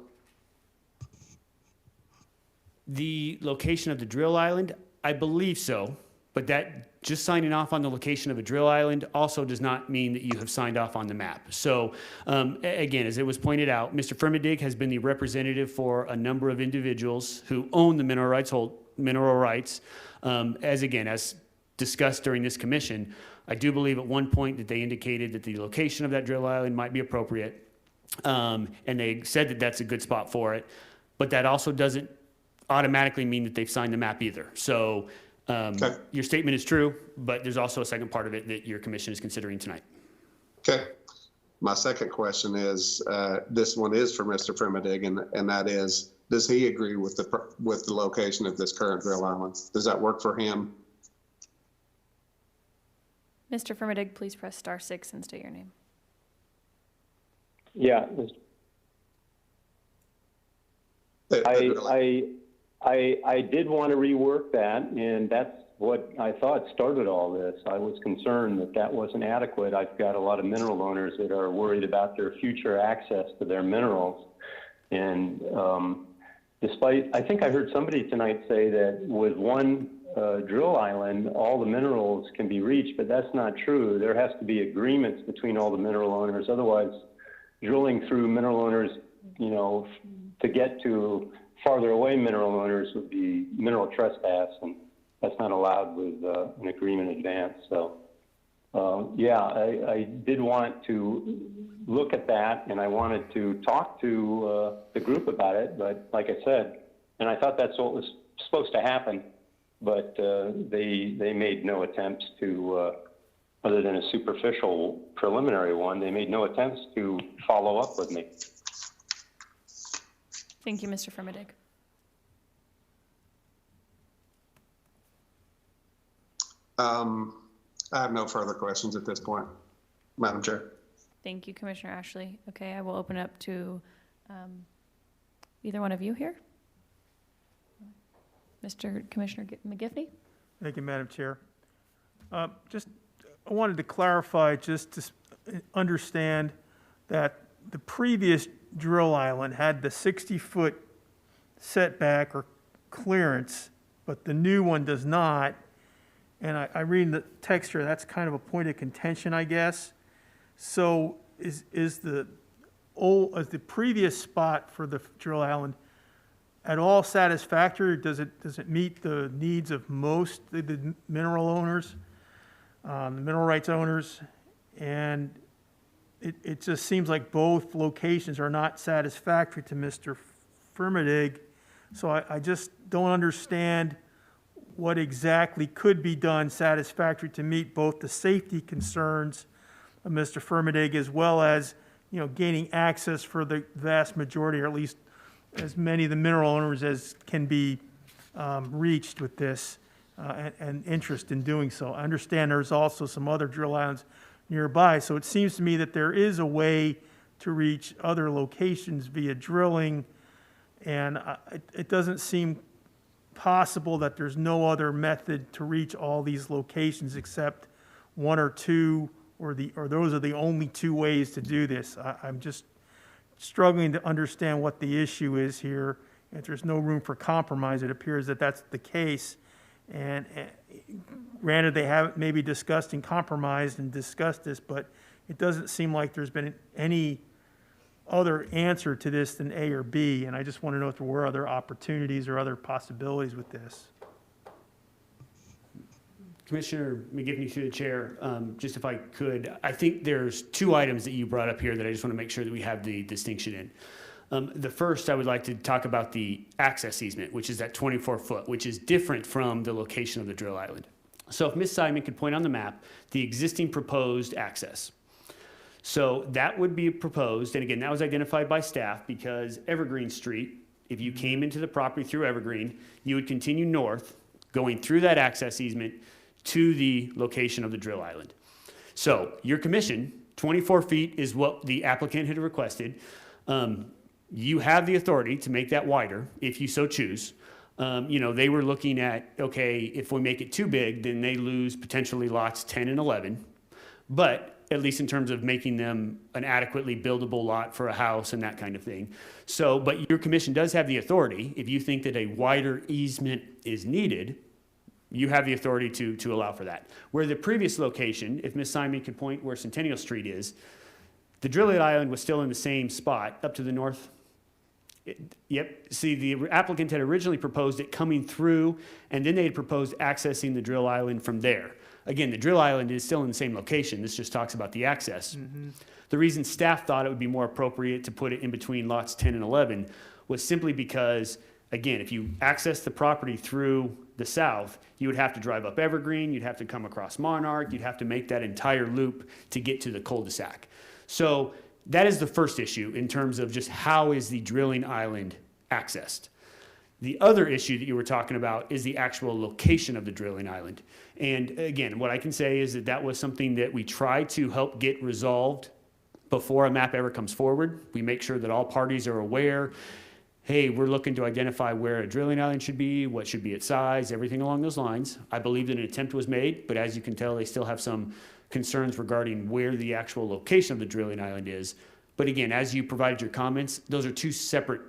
The location of the drill island, I believe so, but that just signing off on the location of a drill island also does not mean that you have signed off on the map. So again, as it was pointed out, Mr. Firmadig has been the representative for a number of individuals who own the mineral rights. As discussed during this commission, I do believe at one point that they indicated that the location of that drill island might be appropriate. And they said that that's a good spot for it, but that also doesn't automatically mean that they've signed the map either. So Okay. Your statement is true, but there's also a second part of it that your commission is considering tonight. Okay. My second question is, this one is for Mr. Firmadig, and that is, does he agree with the location of this current drill island? Does that work for him? Mr. Firmadig, please press *6 and state your name. Yeah. I did want to rework that, and that's what I thought started all this. I was concerned that wasn't adequate. I've got a lot of mineral owners that are worried about their future access to their minerals. And I think I heard somebody tonight say that with one drill island, all the minerals can be reached, but that's not true. There has to be agreements between all the mineral owners. Otherwise, drilling through mineral owners, to get to farther away mineral owners would be mineral trespass, and that's not allowed with an agreement in advance. So, I did want to look at that, and I wanted to talk to the group about it, but like I said, and I thought that's what was supposed to happen, but they made no attempts to, other than a superficial preliminary one, they made no attempts to follow up with me. Thank you, Mr. Firmadig. I have no further questions at this point, Madam Chair. Thank you, Commissioner Ashley. Okay, I will open up to either one of you here. Mr. Commissioner McGivney? Thank you, Madam Chair. I wanted to clarify, just to understand that the previous drill island had the 60-foot setback or clearance, but the new one does not. And I read in the text here, that's kind of a point of contention, I guess. So is the previous spot for the drill island at all satisfactory? Does it meet the needs of most of the mineral owners, the mineral rights owners? And it just seems like both locations are not satisfactory to Mr. Firmadig. So I just don't understand what exactly could be done satisfactory to meet both the safety concerns of Mr. Firmadig as well as, gaining access for the vast majority, or at least as many of the mineral owners as can be reached with this and interest in doing so. I understand there's also some other drill islands nearby, so it seems to me that there is a way to reach other locations via drilling, and it doesn't seem possible that there's no other method to reach all these locations except one or two, or those are the only two ways to do this. I'm just struggling to understand what the issue is here. If there's no room for compromise, it appears that that's the case. And granted, they haven't maybe discussed and compromised and discussed this, but it doesn't seem like there's been any other answer to this than A or B. And I just want to know if there were other opportunities or other possibilities with this. Commissioner McGivney, through the chair, just if I could, I think there's two items that you brought up here that I just want to make sure that we have the distinction in. The first, I would like to talk about the access easement, which is at 24 foot, which is different from the location of the drill island. So if Ms. Simon could point on the map, the existing proposed access. So that would be proposed, and again, that was identified by staff because Evergreen Street, if you came into the property through Evergreen, you would continue north, going through that access easement to the location of the drill island. So your commission, 24 feet is what the applicant had requested. You have the authority to make that wider if you so choose. They were looking at, okay, if we make it too big, then they lose potentially lots 10 and 11. But at least in terms of making them an adequately buildable lot for a house and that kind of thing. So, but your commission does have the authority, if you think that a wider easement is needed, you have the authority to allow for that. Where the previous location, if Ms. Simon could point where Centennial Street is, the drilling island was still in the same spot up to the north. Yep. See, the applicant had originally proposed it coming through, and then they had proposed accessing the drill island from there. Again, the drill island is still in the same location. This just talks about the access. Mm-hmm. The reason staff thought it would be more appropriate to put it in between lots 10 and 11 was simply because, again, if you access the property through the south, you would have to drive up Evergreen, you'd have to come across Monarch, you'd have to make that entire loop to get to the cul-de-sac. So that is the first issue in terms of just how is the drilling island accessed. The other issue that you were talking about is the actual location of the drilling island. And again, what I can say is that that was something that we tried to help get resolved before a map ever comes forward. We make sure that all parties are aware, hey, we're looking to identify where a drilling island should be, what should be its size, everything along those lines. I believe that an attempt was made, but as you can tell, they still have some concerns regarding where the actual location of the drilling island is. But again, as you provided your comments, those are two separate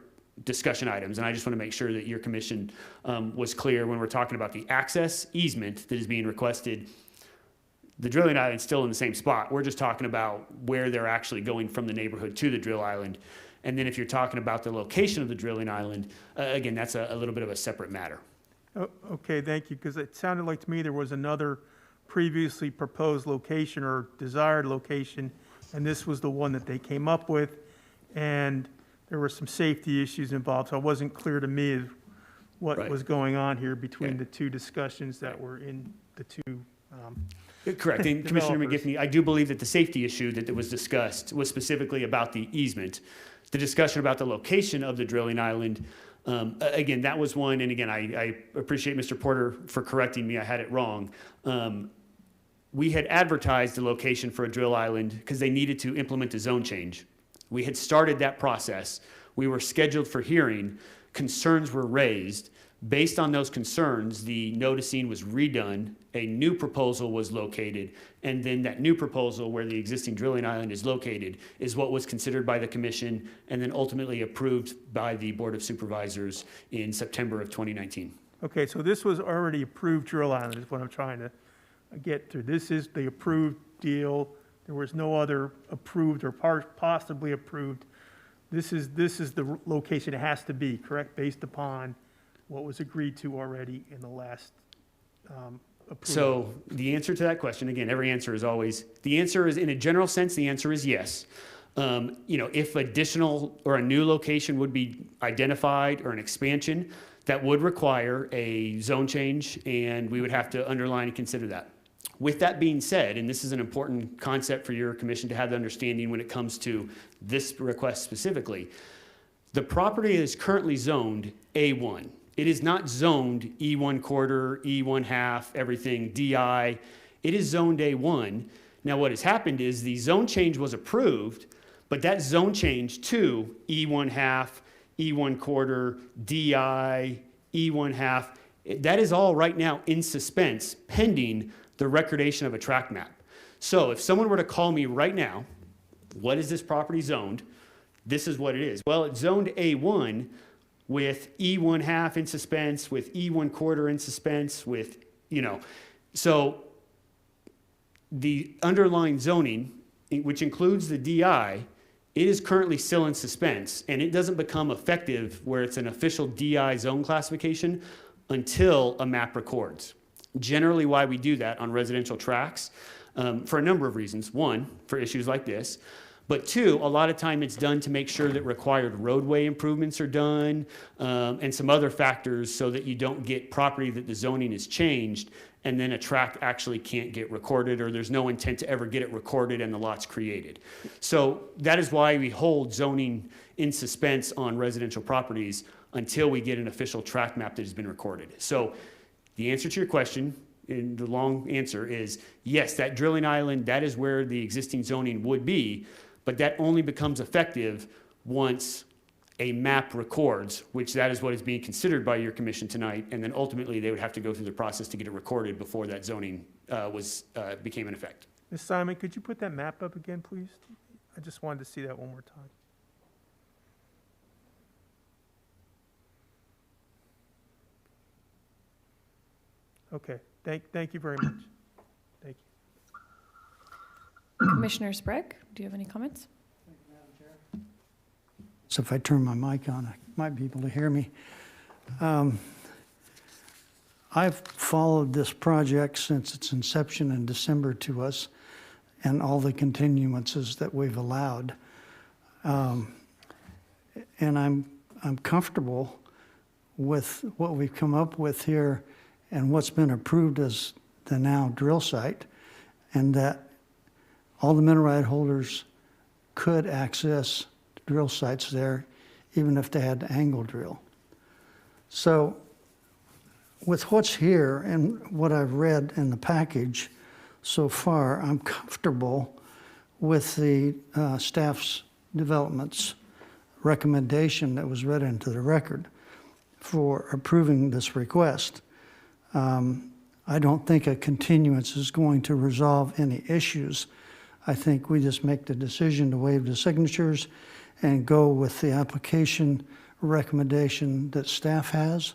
discussion items, and I just want to make sure that your commission was clear when we're talking about the access easement that is being requested. The drilling island is still in the same spot. We're just talking about where they're actually going from the neighborhood to the drill island. And then if you're talking about the location of the drilling island, again, that's a little bit of a separate matter. Oh, okay, thank you, because it sounded like to me there was another previously proposed location or desired location, and this was the one that they came up with, and there were some safety issues involved, so it wasn't clear to me what was going on here between the two discussions that were in the two Correct. And Commissioner McGivney, I do believe that the safety issue that was discussed was specifically about the easement. The discussion about the location of the drilling island, again, that was one, and again, I appreciate Mr. Porter for correcting me, I had it wrong. We had advertised the location for a drill island because they needed to implement a zone change. We had started that process. We were scheduled for hearing. Concerns were raised, Based on those concerns, the noticing was redone, a new proposal was located, and then that new proposal where the existing drilling island is located is what was considered by the commission and then ultimately approved by the Board of Supervisors in September of 2019. Okay, so this was already approved drill island is what I'm trying to get to. This is the approved deal. There was no other approved or possibly approved. This is the location it has to be, correct, based upon what was agreed to already in the last approval. So the answer to that question, again, every answer is always, the answer is, in a general sense, the answer is yes. If additional or a new location would be identified or an expansion, that would require a zone change, and we would have to underline and consider that. With that being said, and this is an important concept for your commission to have the understanding when it comes to this request specifically, the property is currently zoned A1. It is not zoned E1 quarter, E1 half, everything, DI. It is zoned A1. Now what has happened is the zone change was approved, but that zone change to E1 half, E1 quarter, DI, E1 half, that is all right now in suspense pending the recordation of a tract map. So if someone were to call me right now, what is this property zoned? This is what it is. Well, it's zoned A1 with E1 half in suspense, with E1 quarter in suspense, with, so the underlying zoning, which includes the DI, it is currently still in suspense, and it doesn't become effective where it's an official DI zone classification until a map records. Generally why we do that on residential tracts, for a number of reasons. One, for issues like this. But two, a lot of time it's done to make sure that required roadway improvements are done, and some other factors so that you don't get property that the zoning is changed and then a tract actually can't get recorded, or there's no intent to ever get it recorded and the lot's created. So that is why we hold zoning in suspense on residential properties until we get an official tract map that has been recorded. So the answer to your question, and the long answer is yes, that drilling island, that is where the existing zoning would be, but that only becomes effective once a map records, which that is what is being considered by your commission tonight, and then ultimately they would have to go through the process to get it recorded before that zoning became in effect. Ms. Simon, could you put that map up again, please? I just wanted to see that one more time. Okay, thank you very much. Thank you. Commissioner Sprague, do you have any comments? So if I turn my mic on, I might be able to hear me. I've followed this project since its inception in December to us and all the continuances that we've allowed. And I'm comfortable with what we've come up with here and what's been approved as the now drill site, and that all the mineral right holders could access drill sites there, even if they had to angle drill. So with what's here and what I've read in the package so far, I'm comfortable with the staff's development's recommendation that was read into the record for approving this request. I don't think a continuance is going to resolve any issues. I think we just make the decision to waive the signatures and go with the application recommendation that staff has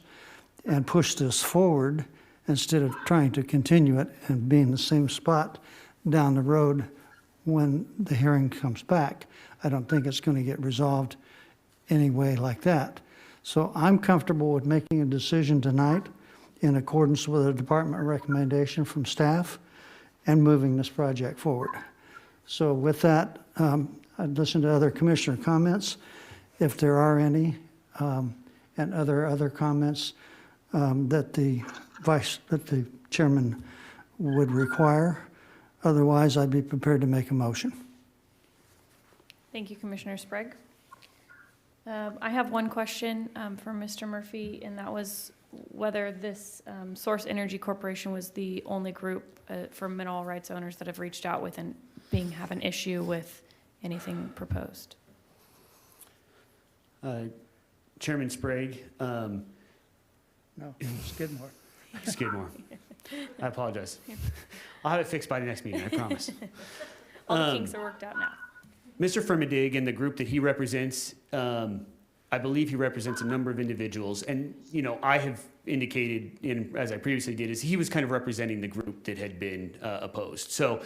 and push this forward instead of trying to continue it and be in the same spot down the road when the hearing comes back. I don't think it's going to get resolved any way like that. So I'm comfortable with making a decision tonight in accordance with a department recommendation from staff and moving this project forward. So with that, I'd listen to other commissioner comments, if there are any, and other comments that the chairman would require. Otherwise, I'd be prepared to make a motion. Thank you, Commissioner Sprague. I have one question for Mr. Murphy, and that was whether this Source Energy Corporation was the only group for mineral rights owners that have reached out with and have an issue with anything proposed. Chairman Sprague, No, Skidmore. Skidmore. I apologize. I'll have it fixed by the next meeting, I promise. All the kinks are worked out now. Mr. Firmadig and the group that he represents, I believe he represents a number of individuals. And, you know, I have indicated, as I previously did, is he was kind of representing the group that had been opposed. So,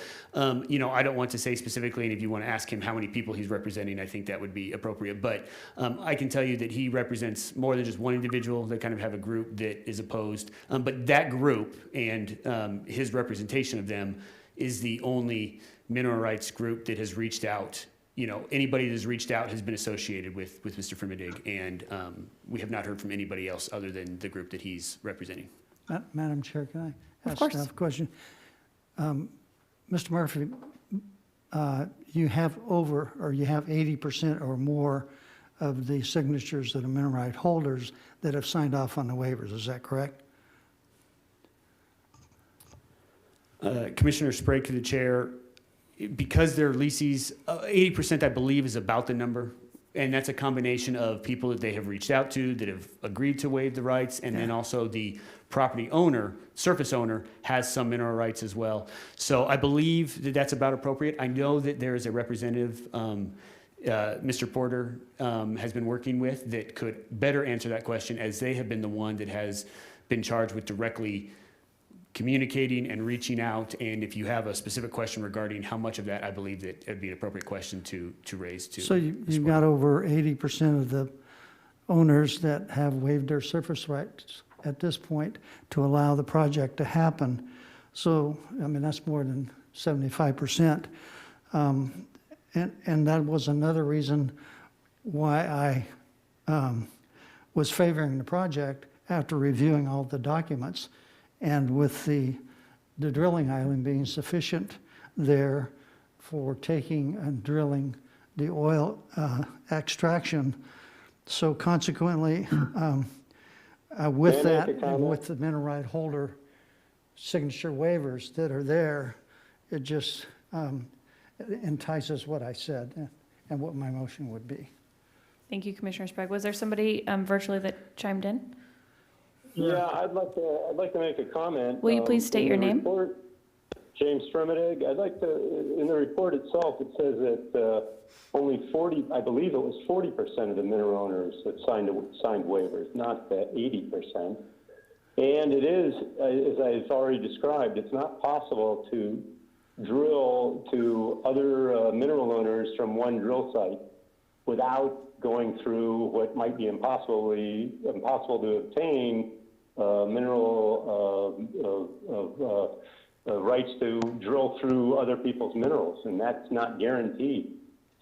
you know, I don't want to say specifically, and if you want to ask him how many people he's representing, I think that would be appropriate. But I can tell you that he represents more than just one individual. They kind of have a group that is opposed. But that group and his representation of them is the only mineral rights group that has reached out. You know, anybody that has reached out has been associated with Mr. Firmadig, and we have not heard from anybody else other than the group that he's representing. Madam Chair, can I ask course. staff a question? Mr. Murphy, you have 80% or more of the signatures that are mineral right holders that have signed off on the waivers, is that correct? Commissioner Sprague to the chair. Because they're leases, 80% I believe is about the number. And that's a combination of people that they have reached out to, that have agreed to waive the rights, and then also the property owner, surface owner, has some mineral rights as well. So I believe that that's about appropriate. I know that there is a representative, Mr. Porter has been working with, that could better answer that question, as they have been the one that has been charged with directly communicating and reaching out. And if you have a specific question regarding how much of that, I believe that it'd be an appropriate question to raise to. So you've got over 80% of the owners that have waived their surface rights at this point to allow the project to happen. So, I mean, that's more than 75%. And that was another reason why I was favoring the project after reviewing all the documents. And with the drilling island being sufficient there for taking and drilling the oil extraction. So consequently, with that, and with the mineral right holder signature waivers that are there, it just entices what I said and what my motion would be. Thank you, Commissioner Sprague. Was there somebody virtually that chimed in? Yeah, I'd like to make a comment. Will you please state your name? Report, James Firmadig. I'd like to, in the report itself, it says that only 40, I believe it was 40% of the mineral owners that signed waivers, not the 80%. And it is, as I've already described, it's not possible to drill to other mineral owners from one drill site without going through what might be impossible to obtain mineral rights to drill through other people's minerals, and that's not guaranteed.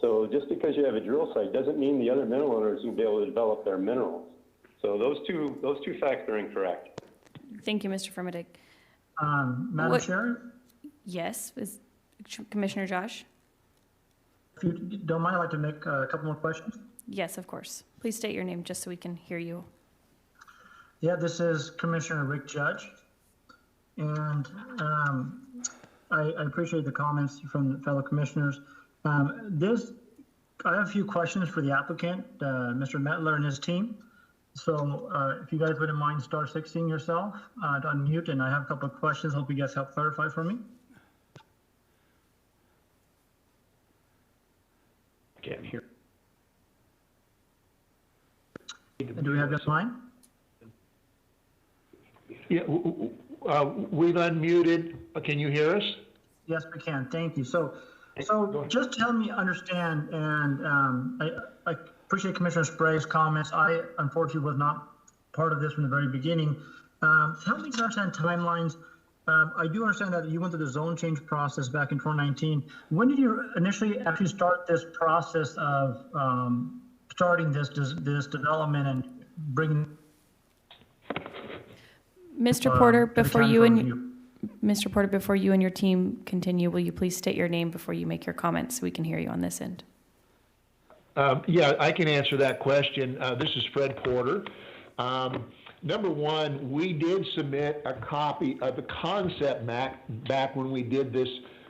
So just because you have a drill site doesn't mean the other mineral owners will be able to develop their minerals. So those two facts are incorrect. Thank you, Mr. Firmadig. Madam Chair, Yes, is Commissioner Josh? if you don't mind, I'd like to make a couple more questions. Yes, of course. Please state your name just so we can hear you. Yeah, this is Commissioner Rick Judge. And I appreciate the comments from the fellow commissioners. I have a few questions for the applicant, Mr. Metler and his team. So if you guys wouldn't mind star 16 yourself to unmute, and I have a couple of questions. Hope you guys help clarify for me. Can't hear. And do we have this line? Yeah, we've unmuted. Can you hear us? Yes, we can. Thank you. So just to help me understand, and I appreciate Commissioner Sprague's comments. I unfortunately was not part of this from the very beginning. Help me to understand timelines. I do understand that you went through the zone change process back in 2019. When did you initially actually start this process of starting this development and bringing? Mr. Porter, before you and your team continue, will you please state your name before you make your comments so we can hear you on this end? Yeah, I can answer that question. This is Fred Porter. Number one, we did submit a copy of the concept map back when we did this,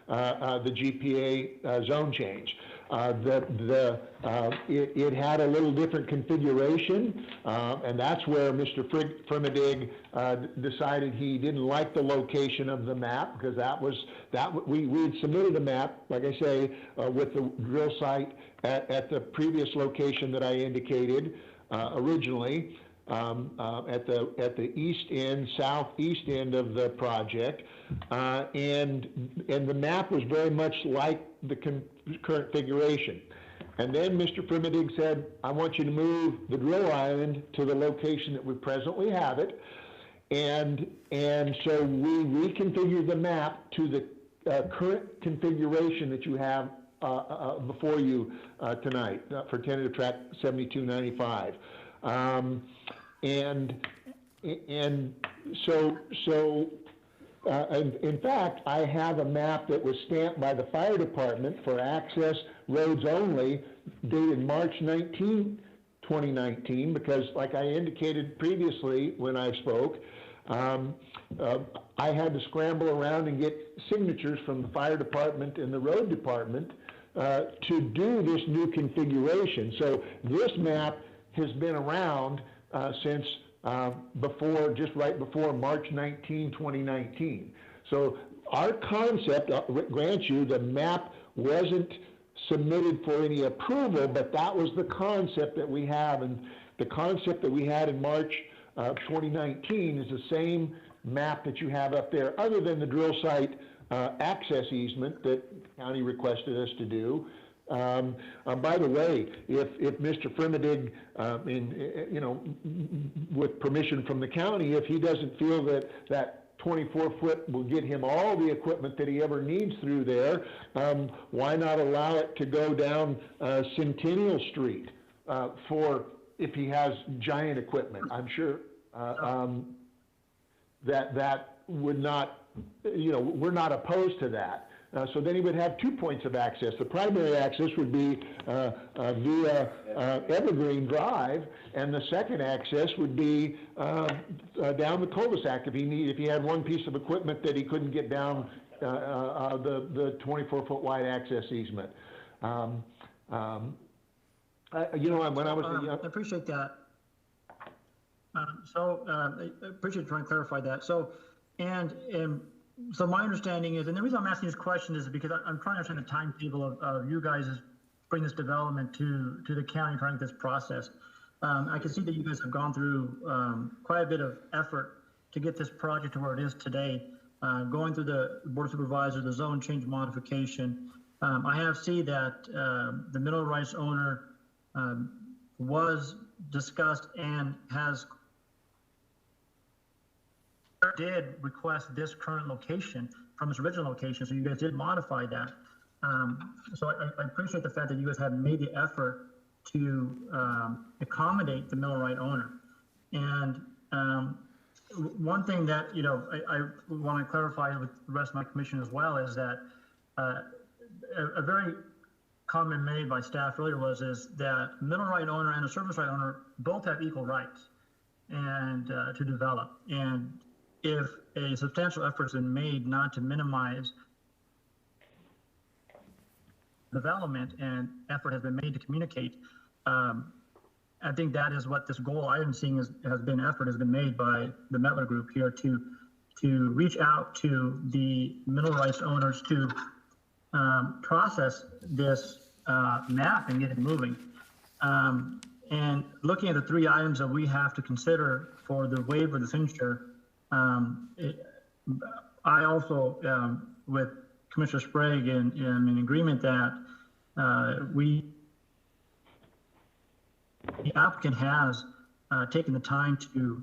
the GPA zone change. It had a little different configuration, and that's where Mr. Fremidig decided he didn't like the location of the map, because we had submitted a map, like I say, with the drill site at the previous location that I indicated originally, at the southeast end of the project, and the map was very much like the current configuration. And then Mr. Fremidig said, I want you to move the drill island to the location that we presently have it. And so we reconfigured the map to the current configuration that you have before you tonight for tentative track 7295. In fact, I have a map that was stamped by the fire department for access roads only, dated March 19, 2019, because like I indicated previously when I spoke, I had to scramble around and get signatures from the fire department and the road department to do this new configuration. So this map has been around since just right before March 19, 2019. So our concept, grant you, the map wasn't submitted for any approval, but that was the concept that we have, and the concept that we had in March 2019 is the same map that you have up there, other than the drill site access easement that the county requested us to do. By the way, if Mr. Fremidig, with permission from the county, if he doesn't feel that 24-foot will get him all the equipment that he ever needs through there, why not allow it to go down Centennial Street for if he has giant equipment? I'm sure that would not, we're not opposed to that. So then he would have 2 points of access. The primary access would be via Evergreen Drive, and the second access would be down the cul-de-sac if he had one piece of equipment that he couldn't get down the 24-foot wide access easement. When I was I appreciate that. I appreciate trying to clarify that. So my understanding is, and the reason I'm asking this question is because I'm trying to understand the timetable of you guys bring this development to the county, trying to get this process. I can see that you guys have gone through quite a bit of effort to get this project to where it is today, going through the Board of Supervisors, the zone change modification. I have seen that the mineral rights owner was discussed and did request this current location from its original location, so you guys did modify that. So I appreciate the fact that you guys have made the effort to accommodate the mineral right owner. And one thing that I want to clarify with the rest of my commission as well is that a very comment made by staff earlier is that mineral right owner and a service right owner both have equal rights and to develop. And if a substantial effort has been made not to minimize development and effort has been made to communicate, I think that is what this goal I am seeing has been made by the Mettler Group here to reach out to the mineral rights owners to process this map and get it moving. And looking at the 3 items that we have to consider for the waiver of the signature, I also, with Commissioner Sprague, am in agreement that the applicant has taken the time to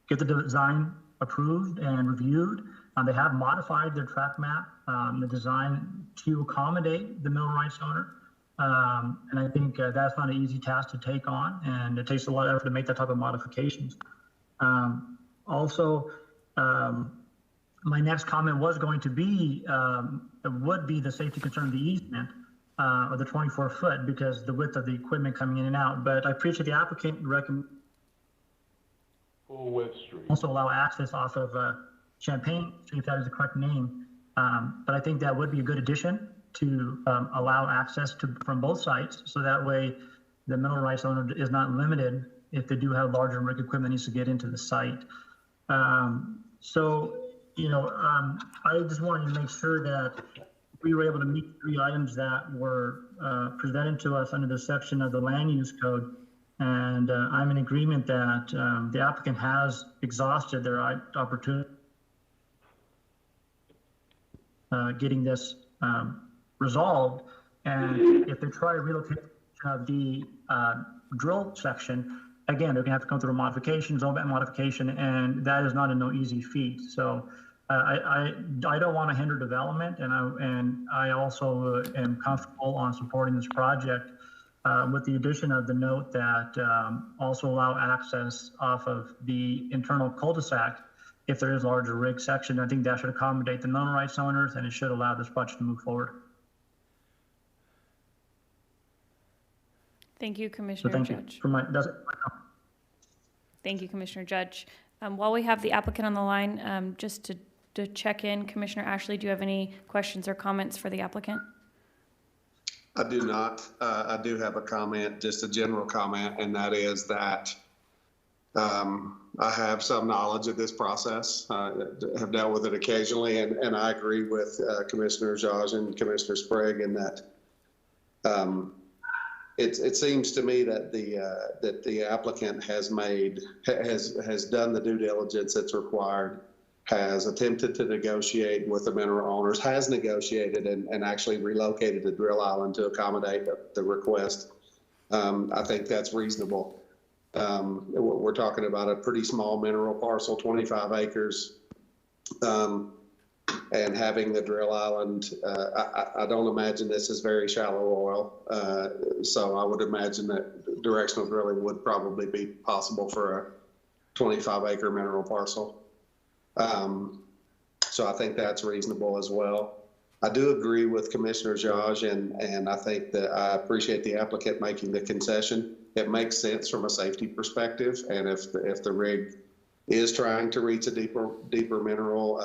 get the design approved and reviewed. They have modified their track map, the design to accommodate the mineral rights owner. And I think that's not an easy task to take on, and it takes a lot of effort to make that type of modifications. Also, my next comment was going to be, would be the safety concern of the easement, or the 24-foot, because the width of the equipment coming in and out. But I appreciate the applicant recommend full width street. Also allow access off of Champaign Street, if that is the correct name. But I think that would be a good addition to allow access from both sites, so that way the mineral rights owner is not limited if they do have larger rig equipment that needs to get into the site. So, I just wanted to make sure that we were able to meet 3 items that were presented to us under the section of the land use code. And I'm in agreement that the applicant has exhausted their opportunity getting this resolved. And if they try to relocate the drill section, again, they're gonna have to come through a modification, zone modification, and that is not a no easy feat. So I don't want to hinder development, and I also am comfortable on supporting this project with the addition of the note that also allow access off of the internal cul-de-sac if there is a larger rig section. I think that should accommodate the mineral rights owners, and it should allow this project to move forward. Thank you, So Commissioner thank Judge. you for my. Thank you, Commissioner Judge. While we have the applicant on the line, just to check in, Commissioner Ashley, do you have any questions or comments for the applicant? I do not. I do have a comment, just a general comment, and that is that I have some knowledge of this process. I have dealt with it occasionally, and I agree with Commissioner Zaj and Commissioner Sprague in that it seems to me that the applicant has done the due diligence that's required, has attempted to negotiate with the mineral owners, has negotiated and actually relocated the drill island to accommodate the request. I think that's reasonable. We're talking about a pretty small mineral parcel, 25 acres, and having the drill island. I don't imagine this is very shallow oil, so I would imagine that directional drilling would probably be possible for a 25-acre mineral parcel. So I think that's reasonable as well. I do agree with Commissioner Zaj, and I think that I appreciate the applicant making the concession. It makes sense from a safety perspective, and if the rig is trying to reach a deeper mineral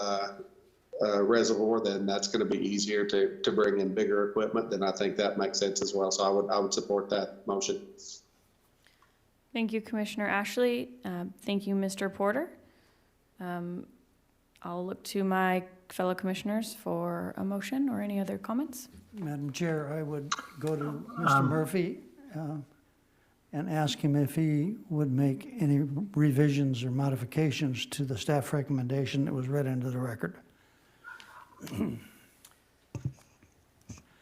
reservoir, then that's going to be easier to bring in bigger equipment. Then I think that makes sense as well. So I would support that motion. Thank you, Commissioner Ashley. Thank you, Mr. Porter. I'll look to my fellow commissioners for a motion or any other comments. Madam Chair, I would go to Mr. Murphy and ask him if he would make any revisions or modifications to the staff recommendation that was read into the record.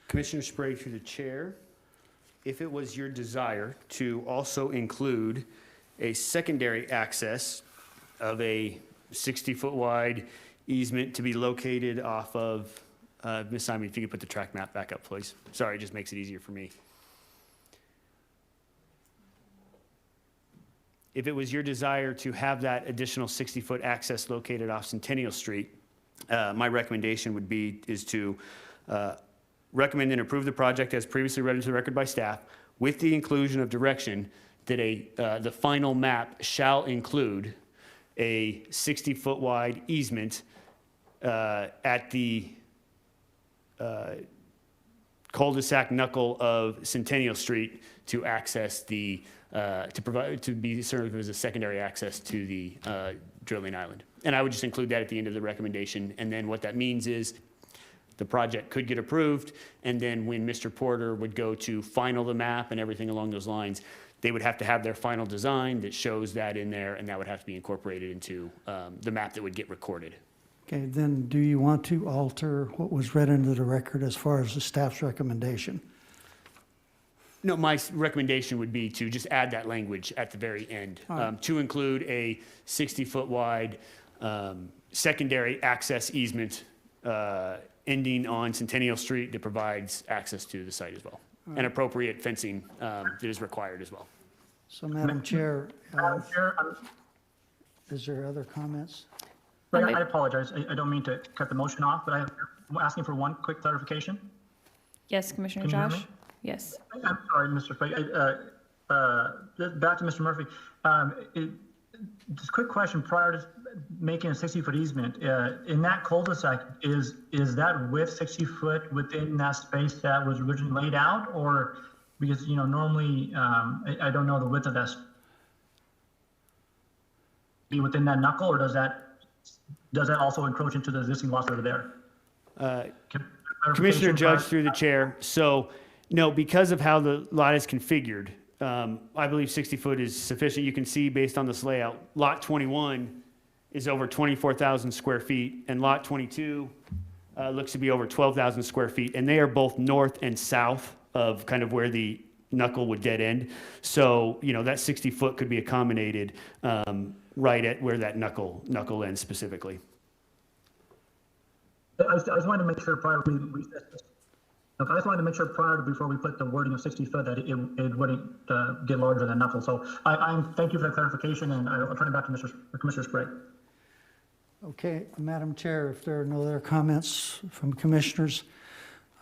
Commissioner Sprague, through the chair, if it was your desire to also include a secondary access of a 60-foot wide easement to be located off of, Ms. Simon, if you could put the track map back up, please. Sorry, it just makes it easier for me. If it was your desire to have that additional 60-foot access located off Centennial Street, my recommendation is to recommend and approve the project as previously read into the record by staff, with the inclusion of direction that the final map shall include a 60-foot wide easement at the cul-de-sac knuckle of Centennial Street to access to be served as a secondary access to the drilling island. And I would just include that at the end of the recommendation. And then what that means is the project could get approved, and then when Mr. Porter would go to final the map and everything along those lines, they would have to have their final design that shows that in there, and that would have to be incorporated into the map that would get recorded. Okay, then do you want to alter what was read into the record as far as the staff's recommendation? No, my recommendation would be to just add that language at the very end, to include a 60-foot wide secondary access easement ending on Centennial Street that provides access to the site as well, and appropriate fencing that is required as well. So, Madam Chair, is there other comments? I apologize. I don't mean to cut the motion off, but I'm asking for one quick clarification. Yes, Commissioner Can you hear Josh? me? Yes. I'm sorry, Mr. Sprague. Back to Mr. Murphy. Just a quick question prior to making a 60-foot easement, in that cul-de-sac, is that width 60 foot within that space that was originally laid out? Or, because, you know, normally, I don't know the width of that. Be within that knuckle, or does that also encroach into the existing lots that are there? Commissioner Clarification Judge prior- through the chair. So, no, because of how the lot is configured, I believe 60 foot is sufficient. You can see based on this layout, lot 21 is over 24,000 square feet, and lot 22 looks to be over 12,000 square feet, and they are both north and south of kind of where the knuckle would dead end. So, you know, that 60 foot could be accommodated right at where that knuckle ends specifically. I just wanted to make sure prior to before we put the wording of 60 foot that it wouldn't get larger than knuckle. So thank you for that clarification, and I'll turn it back to Commissioner Sprague. Okay, Madam Chair, if there are no other comments from commissioners,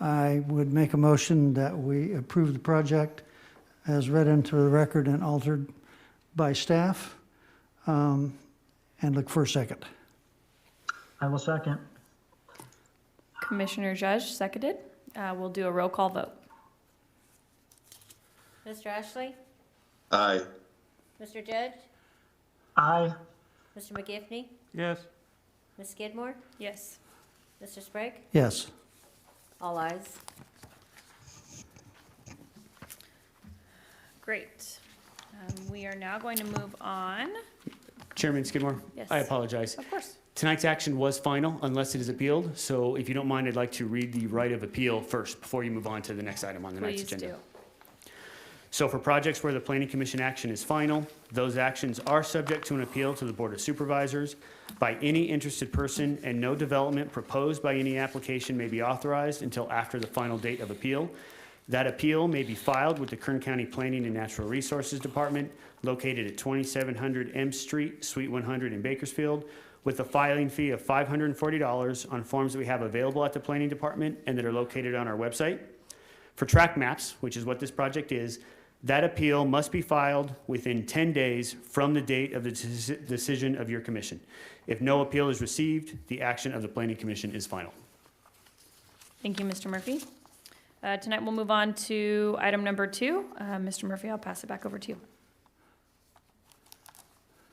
I would make a motion that we approve the project as read into the record and altered by staff, and look for a second. I will second. Commissioner Judge, seconded. We'll do a roll call vote. Mr. Ashley? Aye. Mr. Judge? Aye. Mr. McGivney? Yes. Ms. Skidmore? Yes. Mr. Sprague? Yes. All ayes. Great. We are now going to move on. Chairman Skidmore? Yes. I apologize. Of course. Tonight's action was final unless it is appealed. So if you don't mind, I'd like to read the right of appeal first before you move on to the next item on the night's Please agenda. do. So for projects where the Planning Commission action is final, those actions are subject to an appeal to the Board of Supervisors by any interested person, and no development proposed by any application may be authorized until after the final date of appeal. That appeal may be filed with the Kern County Planning and Natural Resources Department, located at 2700 M Street, Suite 100 in Bakersfield, with a filing fee of $540 on forms that we have available at the Planning Department and that are located on our website. For track maps, which is what this project is, that appeal must be filed within 10 days from the date of the decision of your commission. If no appeal is received, the action of the Planning Commission is final. Thank you, Mr. Murphy. Tonight, we'll move on to item number 2. Mr. Murphy, I'll pass it back over to you.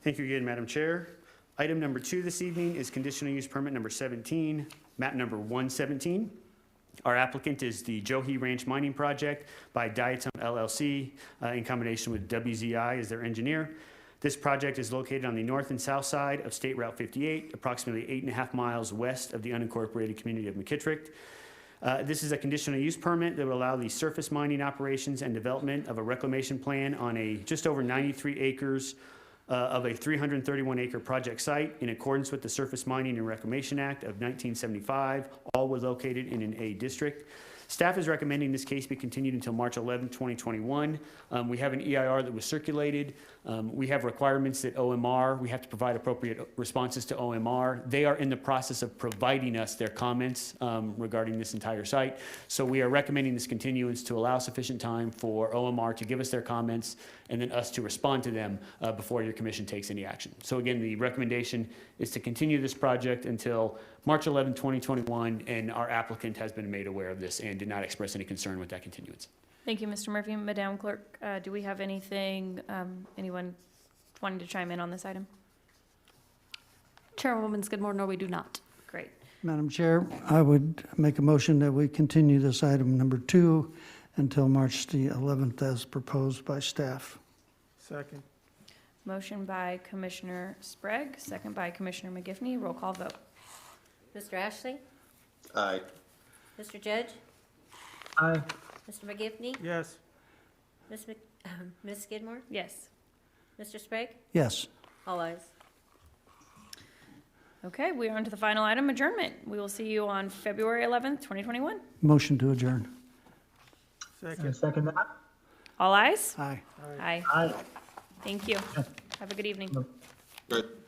Thank you again, Madam Chair. Item number 2 this evening is conditional use permit number 17, map number 117. Our applicant is the Johi Ranch Mining Project by Diatom LLC in combination with WZI as their engineer. This project is located on the north and south side of State Route 58, approximately 8.5 miles west of the unincorporated community of McKittrick. This is a conditional use permit that will allow the surface mining operations and development of a reclamation plan on a just over 93 acres of a 331-acre project site in accordance with the Surface Mining and Reclamation Act of 1975. All were located in an A district. Staff is recommending this case be continued until March 11, 2021. We have an EIR that was circulated. We have requirements that OMR, we have to provide appropriate responses to OMR. They are in the process of providing us their comments regarding this entire site. So we are recommending this continuance to allow sufficient time for OMR to give us their comments and then us to respond to them before your commission takes any action. So again, the recommendation is to continue this project until March 11, 2021, and our applicant has been made aware of this and did not express any concern with that continuance. Thank you, Mr. Murphy. Madam Clerk, do we have anything, anyone wanting to chime in on this item? Chairwoman Skidmore, no, we do not. Great. Madam Chair, I would make a motion that we continue this item number 2 until March the 11th as proposed by staff. Second. Motion by Commissioner Sprague, second by Commissioner McGivney. Roll call vote. Mr. Ashley? Aye. Mr. Judge? Aye. Mr. McGivney? Yes. Ms. Skidmore? Yes. Mr. Sprague? Yes. All ayes. Okay, we are on to the final item, adjournment. We will see you on February 11th, 2021. Motion to adjourn. Second. Second that. All ayes? Aye. Aye. Aye. Thank you. Have a good evening. Good.